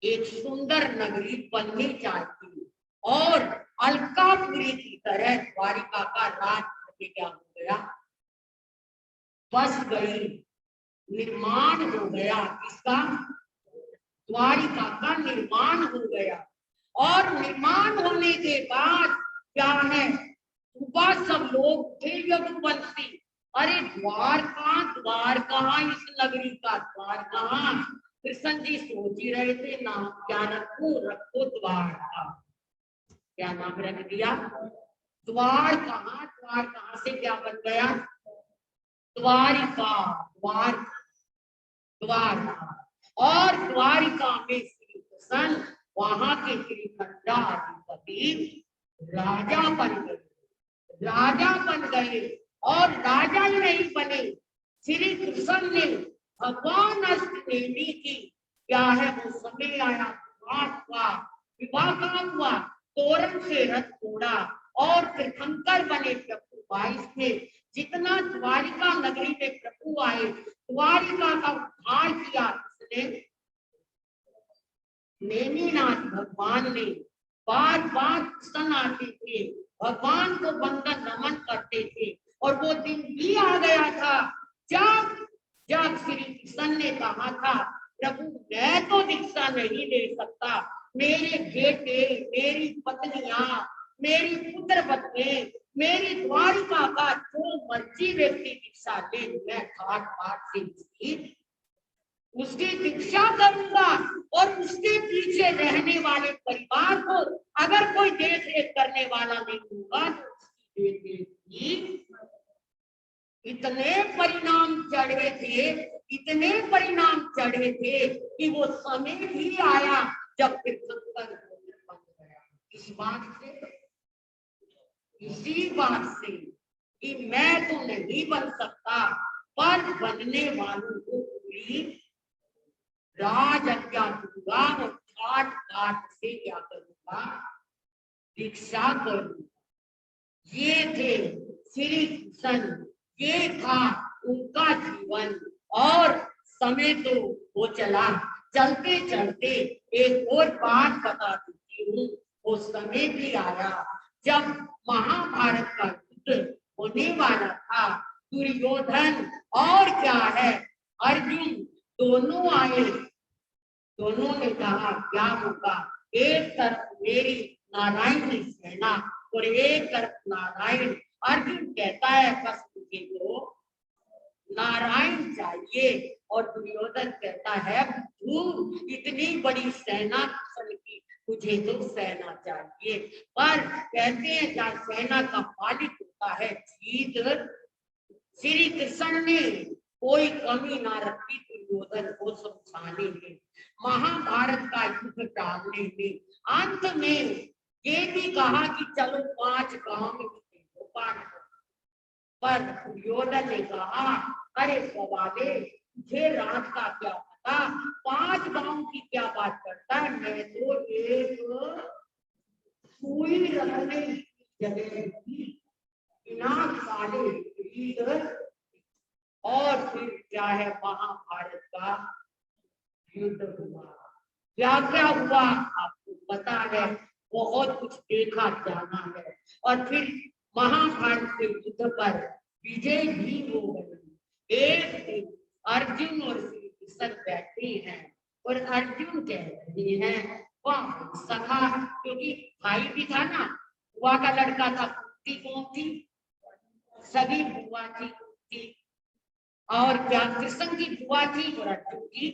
एक सुंदर नगरी बननी चाहिए और अलकापुरी की तरह द्वारिका का राज क्या हो गया, बस गई, निर्माण हो गया। इसका द्वारिका का निर्माण हो गया। और निर्माण होने के बाद क्या है, सुबह सब लोग उठे यदुवंशी, अरे द्वार कहाँ, इस नगरी का द्वार कहाँ। कृष्ण जी सोच ही रहे थे नाम क्या रखो, रखो द्वार का, क्या नाम रख दिया, द्वार कहाँ। द्वार कहाँ से क्या बन गया, द्वारिका, द्वार, द्वार। और द्वारिका में श्री कृष्ण वहां के श्रीखंडाधिपति राजा बन गए, राजा बन गए। और राजा ही नहीं बने, श्री कृष्ण ने भगवान अष्टनेमी की क्या है वो समय आया, विवाह का हुआ, तोरण से रथ तोड़ा और तीर्थंकर बने प्रभु 22 में। जितना द्वारिका नगरी में प्रभु आए, द्वारिका का उद्धार किया उसने नेमिनाथ भगवान ने। बार बार कृष्ण आते थे, भगवान को बंदन नमन करते थे। और वो दिन भी आ गया था जब जब श्री कृष्ण ने कहा था, प्रभु मैं तो दीक्षा नहीं ले सकता, मेरे बेटे, मेरी पत्नियां, मेरी पुत्र पत्नी, मेरी द्वारिका का जो मर्जी व्यक्ति दीक्षा ले, मैं घाट घाट से उसकी दीक्षा करूंगा। और उसके पीछे रहने वाले परिवार को अगर कोई देख रेख करने वाला नहीं होगा तो उसकी देख रेख की। इतने परिणाम चढ़े थे, इतने परिणाम चढ़े थे कि वो समय भी आया जब तीर्थंकर बन गया। इस बात से, इसी बात से कि मैं तो नहीं बन सकता, पर बनने वालों को पूरी राज आज्ञा दूंगा और घाट घाट से क्या करूंगा, दीक्षा करूंगा। ये थे श्री कृष्ण, ये था उनका जीवन। और समय तो वो चला, चलते चलते एक और बात बता देती हूँ। वो समय भी आया जब महाभारत का युद्ध होने वाला था। दुर्योधन और क्या है अर्जुन दोनों आए। दोनों ने कहा क्या होगा, एक तरफ मेरी नारायण की सेना और एक तरफ नारायण। अर्जुन कहता है बस मुझे तो नारायण चाहिए, और दुर्योधन कहता है तू इतनी बड़ी सेना की, मुझे तो सेना चाहिए। पर कहते हैं जहाँ सेना का मालिक होता है जीत, श्री कृष्ण ने कोई कमी ना रखी दुर्योधन को समझाने में, महाभारत का युद्ध टालने में। अंत में ये भी कहा कि चलो 5 गांव में देखो, 5 पर दुर्योधन ने कहा अरे सवाले तुझे रात का क्या पता, 5 गांव की क्या बात करता है, मैं तो एक सुई रखने की जगह की बिना साले और फिर क्या है महाभारत का युद्ध हुआ। क्या क्या हुआ आपको पता है, बहुत कुछ देखा जाना है। और फिर महाभारत के युद्ध पर विजय भी हो गई। एक दिन अर्जुन और श्री कृष्ण बैठे हैं और अर्जुन कह रहे हैं वाह सखा, क्योंकि भाई भी था ना, बुआ का लड़का था। कुंती कौन थी, सभी बुआ थी। और क्या कृष्ण की बुआ थी और अर्जुन की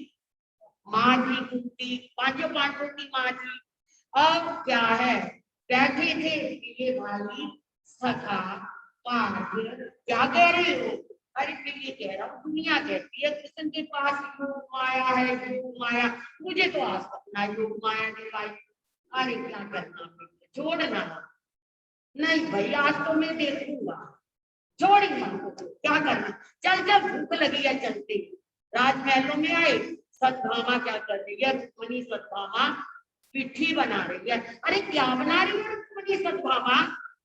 माँ जी कुंती, पांचों पांडवों की माँ जी। अब क्या है बैठे थे ये भाई सखा पार्थ, क्या कह रहे हो? अरे मैं ये कह रहा हूँ दुनिया कहती है कृष्ण के पास योग माया है, योग माया, मुझे तो आज तक ना योग माया दिखाई। अरे क्या करना, छोड़ना नहीं भाई, आज तो मैं देखूंगा, छोड़ेंगे क्या करना। चल जब भूख लगी है चलते। राजमहलों में आए, सत्यभामा क्या कर रही है, रुक्मणी सत्यभामा पिट्ठी बना रही है। अरे क्या बना रही है रुक्मणी सत्यभामा?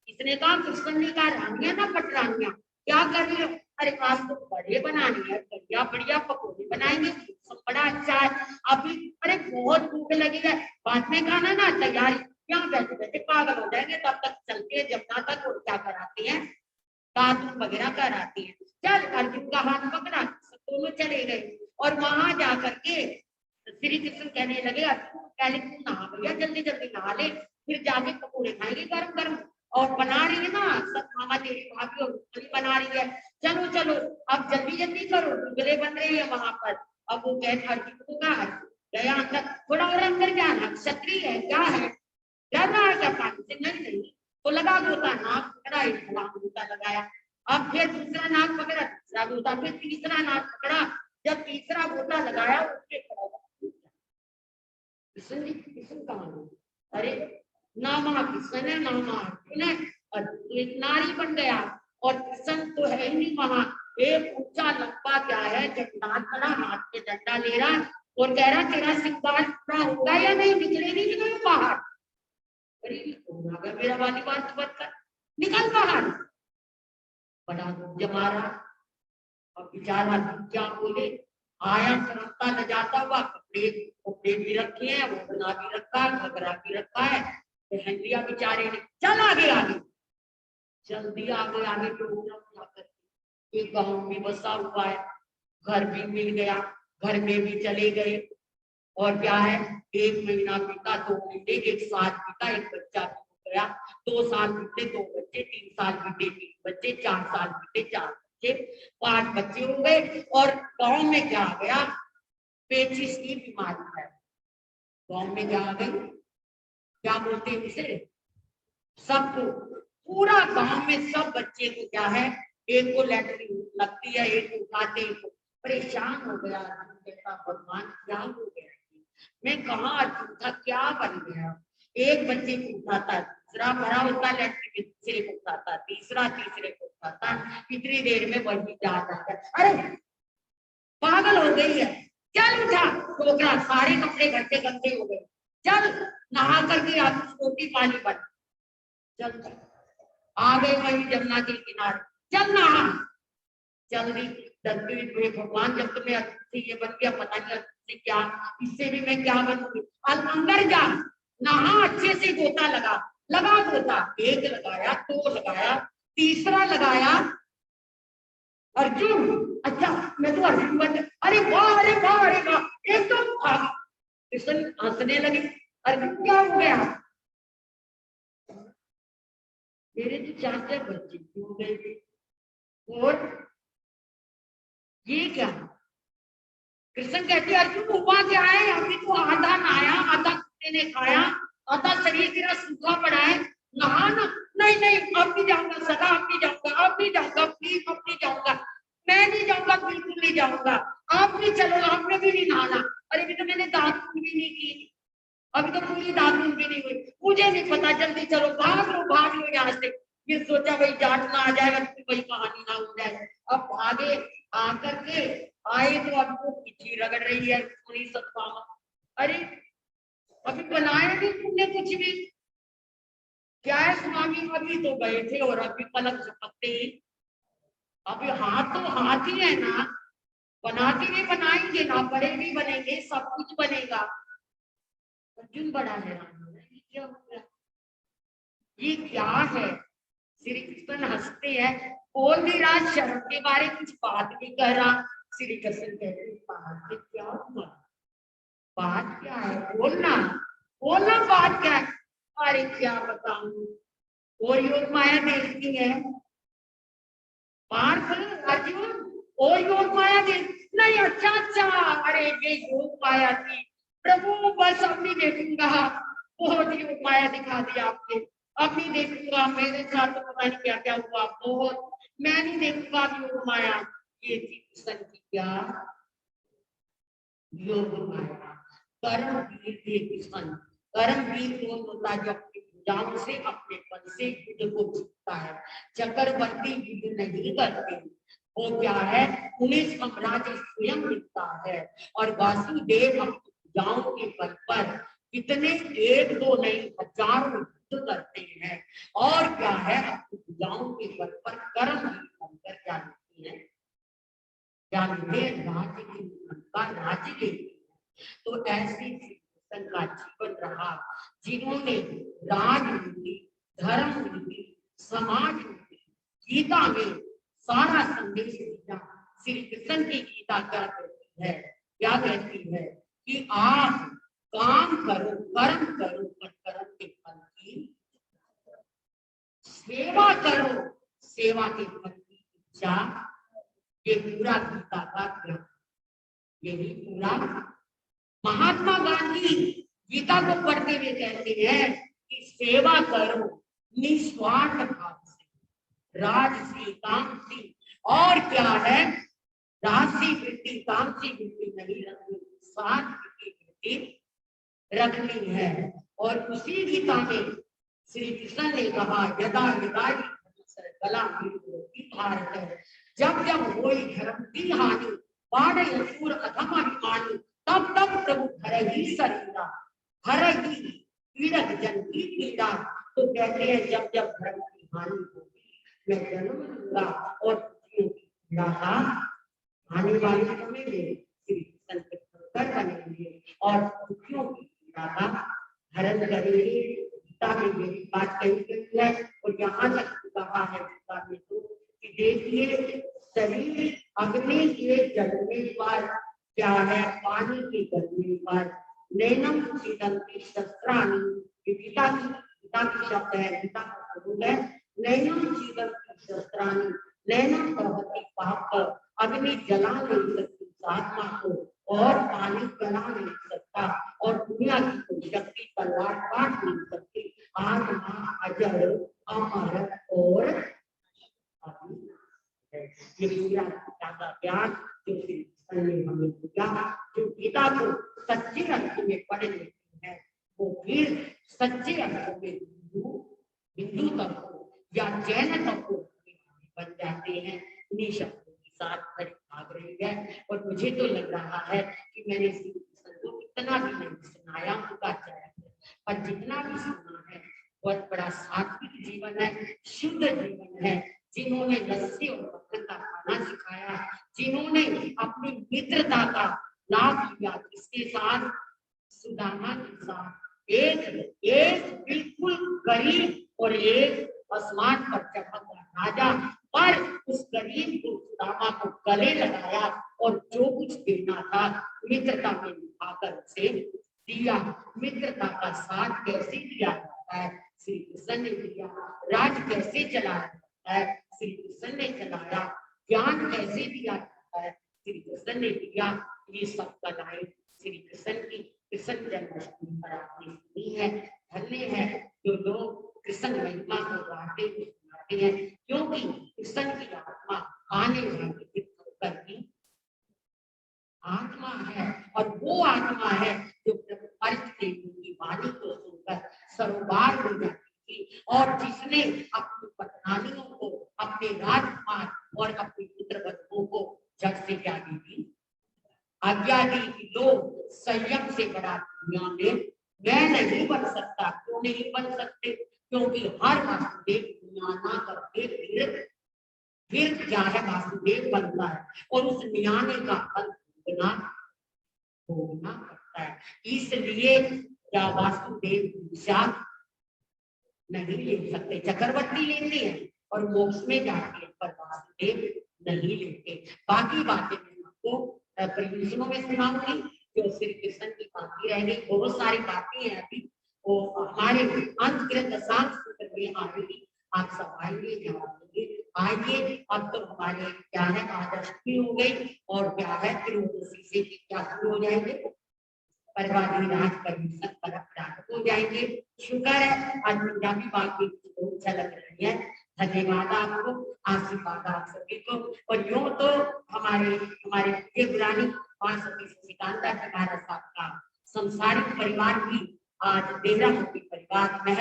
इसने कहा कृष्ण ने कहा रानियां ना पटरानियां, क्या कर रही है? अरे आज तो बड़े बनानी है, बढ़िया बढ़िया पकौड़े बनाएंगे, सब बड़ा अच्छा है। अभी अरे बहुत भूख लगी है, बाद में खाना ना, तैयारी क्या बैठे बैठे पागल हो जाएंगे, तब तक चलते हैं जमुना तक और क्या कराती है, दातुन वगैरह कराती है। चल अर्जुन का हाथ पकड़ा, दोनों चले गए और वहां जाकर के श्री कृष्ण कहने लगे अर्जुन पहले तू नहा भैया, जल्दी जल्दी नहा ले, फिर जाके पकौड़े खाएंगे गरम गरम। और बना रही है ना सत्यभामा तेरी भाभी और रुक्मणी बना रही है, चलो चलो अब जल्दी जल्दी करो, दुबले बन रही है वहां पर। अब वो कहते अर्जुन को कहा गया अंदर, थोड़ा और अंदर जाना, क्षत्रिय है क्या है, डर रहा है क्या पानी से? नहीं नहीं, तो लगा गोता, नाक पकड़ा, एक गोता लगाया। अब फिर दूसरा नाक पकड़ा, दूसरा गोता, फिर तीसरा नाक पकड़ा, जब तीसरा गोता लगाया उसके कृष्ण कहा, अरे नामा कृष्ण है नामा अर्जुन है, अर्जुन एक नारी बन गया और कृष्ण तो है ही नहीं वहां। एक ऊंचा लंबा क्या है चट्टान खड़ा, हाथ में डंडा ले रहा और कह रहा तेरा सिंगार पूरा होगा या नहीं, निकलेगी कि नहीं बाहर? अरे मेरा वालीबाल तो बंद कर, निकल बाहर। बड़ा जमा रहा, और बेचारा क्या बोले, आया सरकता न जाता हुआ, कपड़े कपड़े भी रखे हैं, वो बना भी रखा है, घगरा भी रखा है, पहन लिया बेचारे ने। चल आगे आगे, चल दिया आगे आगे, एक गांव में बसा हुआ है, घर भी मिल गया, घर में भी चले गए। और क्या है 1 महीना बीता, 2 महीने, 1 साल बीता, एक बच्चा हो गया, 2 साल बीते, 2 बच्चे, 3 साल बीते, 3 बच्चे, 4 साल बीते, 4 बच्चे, 5 बच्चे हो गए। और गांव में क्या आ गया, पेचिश की बीमारी है। गांव में क्या आ गई, क्या बोलते हैं इसे, सबको, पूरा गांव में सब बच्चे को क्या है, एक को लैटरिन लगती है, एक को उठाते, एक को, परेशान हो गया। भगवान क्या हो गया, मैं कहाँ अर्जुन था, क्या बन गया? एक बच्चे को उठाता, दूसरा भरा होता लैटरिन, दूसरे को उठाता, तीसरा तीसरे को उठाता, कितनी देर में वही जा जाता। अरे पागल हो गई है, चल उठा टोकरा, सारे कपड़े घर के गंदे हो गए, चल नहा करके आ, रोटी पानी बन, चल आ गए वही जमुना के किनारे, चल नहा, जल्दी डरते हुए भगवान जब तुम्हें अर्जुन से ये बन गया, पता नहीं अर्जुन से क्या, इससे भी मैं क्या बनूंगी। अब अंदर जा, नहा अच्छे से, गोता लगा गोता, एक लगाया, दो लगाया, तीसरा लगाया, अर्जुन, अच्छा मैं तो अर्जुन बन गया, अरे वाह अरे वाह अरे वाह, एकदम भाग। कृष्ण हंसने लगे, अर्जुन क्या हो गया, मेरे तो 4 बच्चे हो गए थे, और ये क्या। कृष्ण कहते अर्जुन हुआ क्या है, अभी तो आधा नहाया, आधा कुत्ते ने खाया, आधा शरीर तेरा सूखा पड़ा है, नहा ना। नहीं नहीं अब नहीं जाऊंगा सदा, अब नहीं जाऊंगा, अब नहीं जाऊंगा, प्लीज अब नहीं जाऊंगा, मैं नहीं जाऊंगा, बिल्कुल नहीं जाऊंगा, आप भी चलो, आपने भी नहीं नहाना। अरे भी तो मैंने दातून भी नहीं की, अभी तो पूरी दातून भी नहीं हुई, मुझे नहीं पता, जल्दी चलो, भाग लो यहाँ से। ये सोचा भाई जाट ना आ जाएगा तो वही कहानी ना हो जाए। अब भागे, आकर के आए तो आपको पिछी रगड़ रही है पूरी सत्तामा। अरे अभी बनाया नहीं तुमने कुछ भी, क्या है स्वामी, अभी तो गए थे और अभी पलक झपकते ही, अभी हाथ तो हाथ ही है ना, बनाते भी बनाएंगे ना, बड़े भी बनेंगे, सब कुछ बनेगा। अर्जुन बड़ा हैरान हो रहा है, ये क्या हो गया, ये क्या है। श्री कृष्ण हंसते हैं, बोल नहीं रहा, शर्म के बारे कुछ बात नहीं कर रहा। श्री कृष्ण कहते बात क्या हुआ, बात क्या है, बोलना बोलना, बात क्या है। अरे क्या बताऊं, और योग माया देखती है पार्थ, अर्जुन, और योग माया देख नहीं, अच्छा अच्छा, अरे ये योग माया थी, प्रभु बस अब नहीं देखूंगा, बहुत योग माया दिखा दिया आपने, अब नहीं देखूंगा, मेरे साथ तो पता नहीं क्या क्या हुआ, बहुत, मैं नहीं देखूंगा योग माया। ये थी कृष्ण की क्या योग माया। कर्मवीर थे कृष्ण, कर्मवीर कौन होता है, जो अपनी भुजाओं से, अपने पद से युद्ध को जीतता है। चक्रवर्ती युद्ध नहीं करते, वो क्या है, उन्हें साम्राज्य स्वयं मिलता है। और वासुदेव अपनी भुजाओं के बल पर कितने, एक दो नहीं, हजारों युद्ध करते हैं। और क्या है, अपनी भुजाओं के बल पर कर्म बनकर क्या लेते हैं, क्या लेते हैं, राज्य की का राज्य लेते हैं। तो ऐसी कृष्ण का जीवन रहा, जिन्होंने राजनीति, धर्म नीति, समाज नीति, गीता में सारा संदेश दिया। श्री कृष्ण की गीता क्या कहती है, क्या कहती है कि आप काम करो, कर्म करो, पर कर्म के फल की सेवा करो, सेवा के फल की इच्छा। ये पूरा गीता का ज्ञान, यही पूरा। महात्मा गांधी गीता को पढ़ते हुए कहते हैं कि सेवा करो निस्वार्थ भाव से, राजसी तामसी, और क्या है, राजसी वृत्ति तामसी वृत्ति नहीं रखनी, स्वार्थ की वृत्ति रखनी है। और उसी गीता में श्री कृष्ण ने कहा, यदा यदा कला भारत है, जब जब होई धर्म की हानि, बाढ़ असुर अधम अभिमानी, तब तब प्रभु हर ही शरीरा, हर ही पीड़क जन की पीड़ा। तो कहते हैं जब जब धर्म की हानि होगी, मैं जन्म लूंगा और दुखियों की पीड़ा का आने वाले समय में श्री कृष्ण के संकर बनेंगे और दुखियों की पीड़ा का हरण करेंगे। गीता में मेरी बात कही गई है, और यहाँ तक कहा है गीता में तो कि देखिए, शरीर अग्नि के जलने पर, क्या है, पानी के गलने पर, नैनम सीदंती शस्त्राणि, गीता की शब्द है, गीता का शब्द है, नैनम सीदंती शस्त्राणि, नैनम प्रभति पाप, अग्नि जला नहीं सकती आत्मा को, और पानी जला नहीं सकता, और दुनिया की कोई शक्ति तलवार काट नहीं सकती। आत्मा अजर, अमर और ये पूरा गीता का ज्ञान जो श्री कृष्ण ने हमें दिया, जो गीता को सच्चे अर्थ में पढ़ लेते हैं, वो फिर सच्चे अर्थ में हिंदू तक को या जैन तक को बन जाते हैं। इन्हीं शब्दों के साथ खड़ी भाग रही है। और मुझे तो लग रहा है कि मैंने श्री कृष्ण को इतना भी नहीं सुनाया उनका चरित्र, पर जितना भी सुना है बहुत बड़ा सात्विक जीवन है, शुद्ध जीवन है, जिन्होंने लस्सी और बरकत का खाना सिखाया, जिन्होंने अपनी मित्रता का लाभ लिया, जिसके साथ सुदामा के साथ एक बिल्कुल गरीब और एक आसमान पर चमकता राजा, पर उस गरीब को सुदामा को गले लगाया और जो कुछ देना था मित्रता में निभाकर उसे दिया। मित्रता का साथ कैसे दिया जाता है, श्री कृष्ण ने दिया। राज कैसे चलाया जाता है, श्री कृष्ण ने चलाया। ज्ञान कैसे दिया जाता है, श्री कृष्ण ने दिया। ये सब कलाएं श्री कृष्ण की कृष्ण जन्माष्टमी पर आपने सुनी है। धन्य है जो लोग कृष्ण महिमा को गाते हैं, क्योंकि कृष्ण की आत्मा आने वाले तीर्थंकर की आत्मा है, और वो आत्मा है जो अर्थ देवी की वाणी को सुनकर सरोवर हो जाती थी, और जिसने अपनी पत्नियों को, अपने राजकुमार और अपने पुत्र बच्चों को जग से क्या दी, आज्ञा दी कि लोग संयम से बड़ा दुनिया में मैं नहीं बन सकता। क्यों नहीं बन सकते? क्योंकि हर वासुदेव दुनिया ना करके फिर क्या है, वासुदेव बनता है, और उस न्याने का फल भोगना पड़ता है। इसलिए क्या वासुदेव दीक्षा नहीं ले सकते, चक्रवर्ती लेते हैं और मोक्ष में जाते हैं, पर वासुदेव नहीं लेते। बाकी बातें मैं आपको प्रवचनों में सुनाऊंगी, जो श्री कृष्ण की बाकी रह गई। बहुत सारी बातें हैं अभी, वो हमारे अंतकृत सूत्र में आएगी। आप सब आइए, जवाब देंगे। आइए, अब तो हमारे क्या है, आदर्शी हो गई, और क्या है त्रियोदशी से क्या शुरू हो जाएंगे, परवादी राज परिषद पर प्राप्त हो जाएंगे। शुक्र है आज पंजाबी बाकी बहुत अच्छा लग रही है। धन्यवाद आपको, आशीर्वाद आप सभी को। और यूं तो हमारे पुरानी 5 सिकंदर महाराज साहब का संसारिक परिवार भी आज देहरा मुक्ति परिवार में